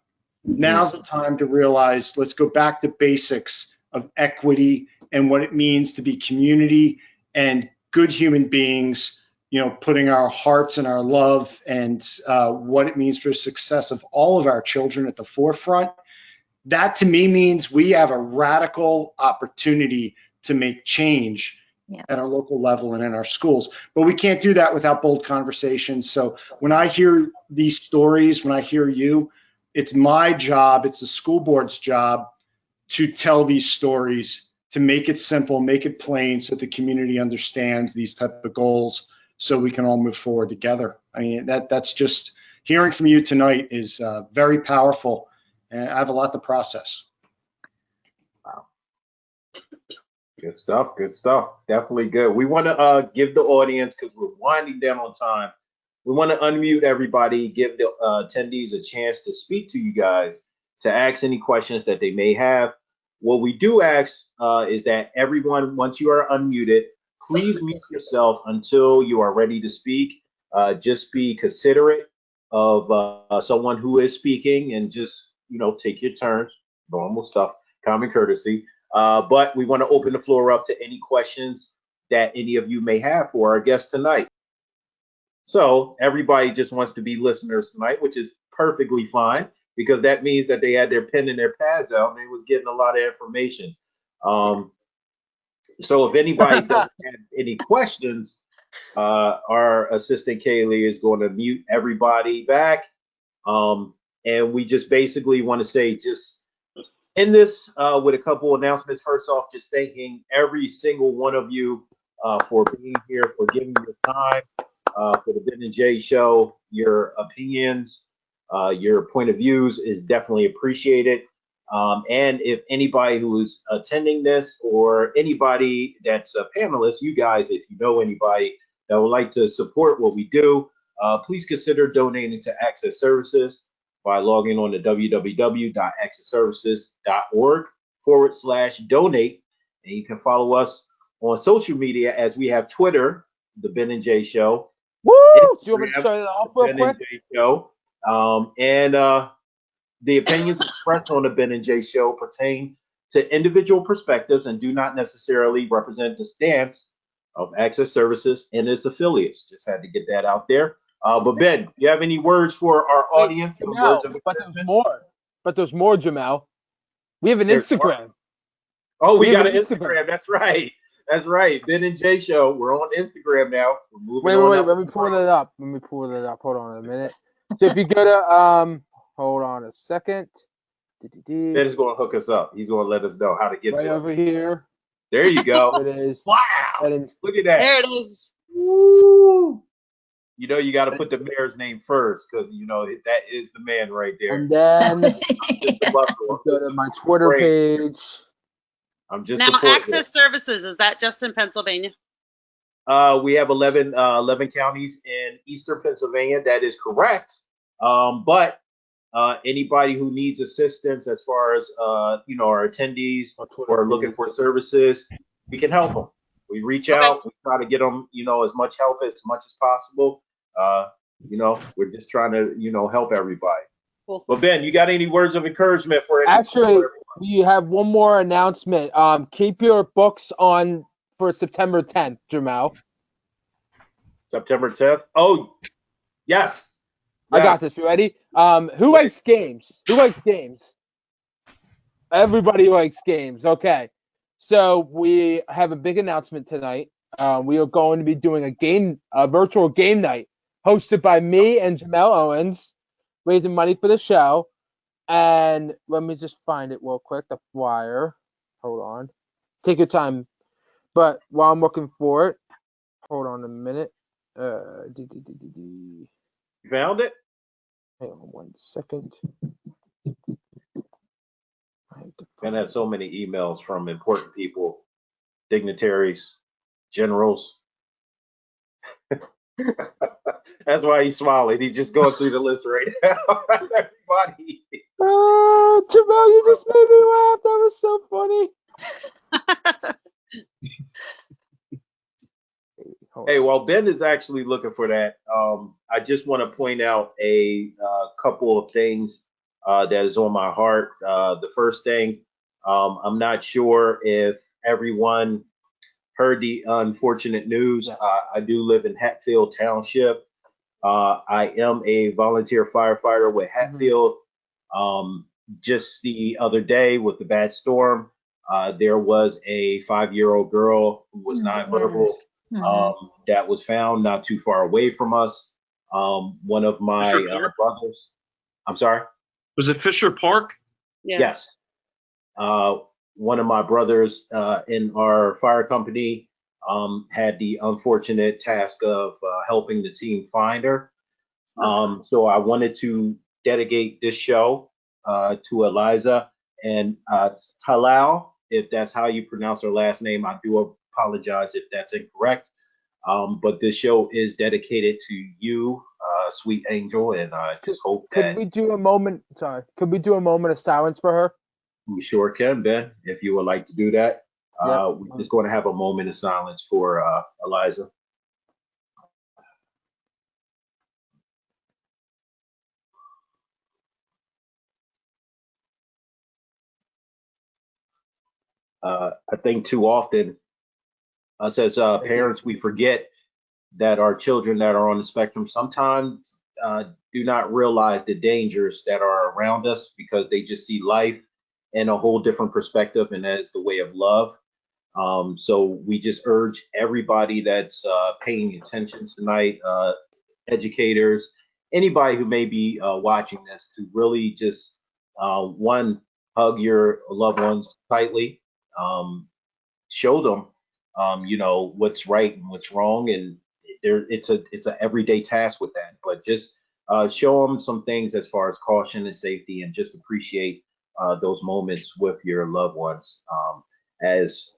B: Now's the time to realize, let's go back to basics of equity and what it means to be community and good human beings, putting our hearts and our love and what it means for the success of all of our children at the forefront. That to me means we have a radical opportunity to make change at our local level and in our schools. But we can't do that without bold conversations. So when I hear these stories, when I hear you, it's my job, it's the school board's job to tell these stories, to make it simple, make it plain so the community understands these type of goals so we can all move forward together. I mean, that's just, hearing from you tonight is very powerful, and I have a lot to process.
A: Good stuff. Good stuff. Definitely good. We want to give the audience, because we're winding down on time. We want to unmute everybody, give the attendees a chance to speak to you guys, to ask any questions that they may have. What we do ask is that everyone, once you are unmuted, please mute yourself until you are ready to speak. Just be considerate of someone who is speaking, and just, take your turns. Normal stuff, common courtesy. But we want to open the floor up to any questions that any of you may have for our guest tonight. So everybody just wants to be listeners tonight, which is perfectly fine, because that means that they had their pen and their pads out and they was getting a lot of information. So if anybody doesn't have any questions, our assistant Kaylee is going to mute everybody back. And we just basically want to say, just end this with a couple announcements. First off, just thanking every single one of you for being here, for giving your time for the Ben and Jay show. Your opinions, your point of views is definitely appreciated. And if anybody who is attending this, or anybody that's a panelist, you guys, if you know anybody that would like to support what we do, please consider donating to Access Services by logging on to www.accessservices.org/donate. And you can follow us on social media, as we have Twitter, The Ben and Jay Show.
I: Woo! Do you want me to show that off real
A: Ben
I: quick?
A: and Jay Show. And the opinions expressed on the Ben and Jay Show pertain to individual perspectives and do not necessarily represent the stance of Access Services and its affiliates. Just had to get that out there. But Ben, you have any words for our audience? Some
I: No,
A: words of
I: but there's more. But there's more, Jamel. We have an
A: There's more?
I: Instagram.
A: Oh, we
I: We have
A: got an
I: an
A: Instagram.
I: Instagram.
A: That's right. That's right. Ben and Jay Show. We're on Instagram now. We're moving
I: Wait.
A: on.
I: Let me pull it up. Hold on a minute. So if you go to hold on a second.
A: Ben is going to hook us up. He's going to let us know how to get
I: Right
A: to
I: over
A: it.
I: here.
A: There you go.
I: It is.
A: Wow.
I: And
A: Look at that.
E: There it is.
A: Woo. You got to put the mayor's name first, because that is the man right there.
I: and then
A: Just the muscle.
I: go to my Twitter page.
A: I'm just
E: Now,
A: supporting
E: Access Services, is that just in Pennsylvania?
A: We have 11 counties in Eastern Pennsylvania. That is correct. But anybody who needs assistance, as far as our attendees who are looking for services, we can help them. We reach out. We try to get them, as much help as much as possible. We're just trying to, help everybody.
E: Cool.
A: But Ben, you got any words of encouragement for
I: Actually,
A: for
I: we have one more announcement. Keep your books on for September 10th, Jamal.
A: September 10th? Oh, yes.
I: I got this. You ready? Who likes games? Who likes games? Everybody likes games. Okay. So we have a big announcement tonight. We are going to be doing a virtual game night hosted by me and Janelle Owens, raising money for the show. And let me just find it real quick, the flyer. Hold on. Take your time. But while I'm looking for it, hold on a minute.
A: You found it?
I: Hang on 1 second.
A: Ben has so many emails from important people, dignitaries, generals. That's why he's smiling. He's just going through the list right now. Everybody.
I: Jamal, you just made me laugh. That was so funny.
A: Hey, while Ben is actually looking for that, I just want to point out a couple of things that is on my heart. The first thing, I'm not sure if everyone heard the unfortunate news.
I: Yes.
A: I do live in Hatfield Township. I am a volunteer firefighter with Hatfield. Just the other day, with the bad storm, there was a 5-year-old girl who was nonverbal. That was found not too far away from us. One of my brothers. I'm sorry?
J: Was it Fisher Park?
E: Yeah.
A: Yes. One of my brothers in our fire company had the unfortunate task of helping the team find her. So I wanted to dedicate this show to Eliza and Talal. if that's how you pronounce her last name. I do apologize if that's incorrect. But this show is dedicated to you, sweet angel, and I just hope that
I: Could we do a moment? Sorry, could we do a moment of silence for her?
A: we sure can, Ben, if you would like to do that.
I: Yep.
A: We're just going to have a moment of silence for Eliza. I think too often, us as parents, we forget that our children that are on the spectrum sometimes do not realize the dangers that are around us because they just see life in a whole different perspective, and that is the way of love. So we just urge everybody that's paying attention tonight, educators, anybody who may be watching this, to really just one, hug your loved ones tightly, show them what's right and what's wrong, and it's a everyday task with that, but just show them some things as far as caution and safety, and just appreciate those moments with your loved ones. As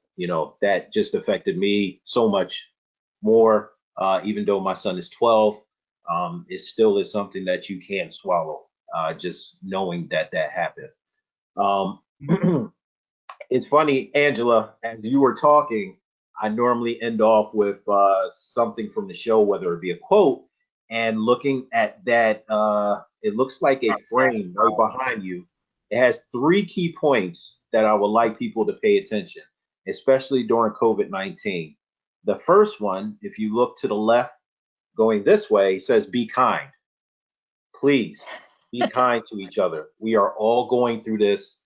A: that just affected me so much more, even though my son is 12. It still is something that you can't swallow, just knowing that happened. It's funny, Angela, as you were talking, I normally end off with something from the show, whether it be a quote, and looking at that, it looks like a frame right behind you. It has 3 key points that I would like people to pay attention, especially during COVID-19. The first one, if you look to the left going this way, says be kind. Please be kind to each other. We are all going through this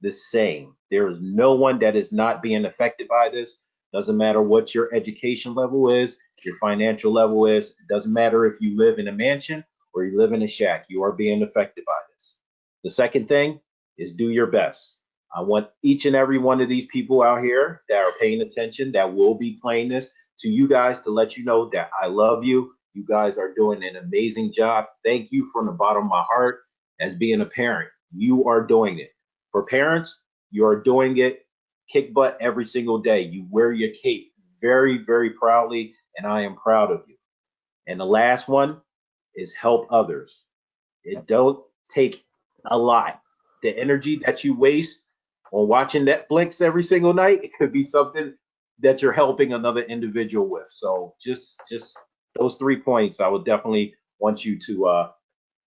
A: the same. There is no one that is not being affected by this. Doesn't matter what your education level is, your financial level is. It doesn't matter if you live in a mansion or you live in a shack. You are being affected by this. The second thing is do your best. I want each and every one of these people out here that are paying attention, that will be playing this, to you guys, to let you know that I love you. You guys are doing an amazing job. Thank you from the bottom of my heart. As being a parent, you are doing it. For parents, you are doing it kick butt every single day. You wear your cape very, very proudly, and I am proud of you. And the last one is help others. It don't take a lot. The energy that you waste on watching Netflix every single night, it could be something that you're helping another individual with. So just those 3 points I would definitely want you to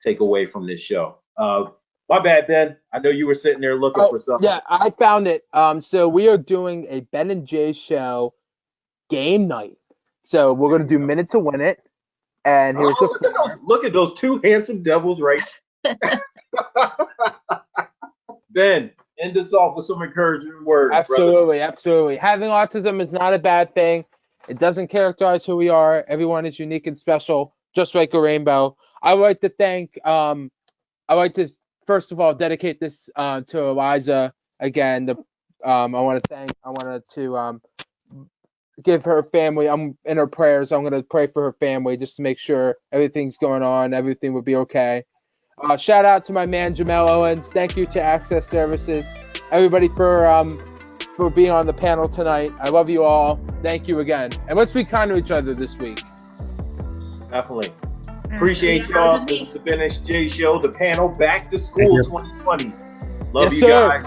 A: take away from this show. My bad, Ben. I know you were sitting there looking for something.
I: Yeah, I found it. So we are doing a Ben and Jay show game night. So we're going to do Minute to Win It. And here's
A: look at those 2 handsome devils, right? Ben, end us off with some encouraging words.
I: Absolutely,
A: brother.
I: absolutely. Having autism is not a bad thing. It doesn't characterize who we are. Everyone is unique and special, just like a rainbow. I would like to thank, first of all, dedicate this to Eliza again. I want to give her family. I'm in her prayers. I'm going to pray for her family just to make sure everything's going on. Everything will be okay. Shout out to my man Janelle Owens. Thank you to Access Services. Everybody for being on the panel tonight. I love you all. Thank you again. And let's be kind to each other this week.
A: Definitely. Appreciate y'all. This is the Ben and Jay Show, the panel, back to school 2020. Love you guys.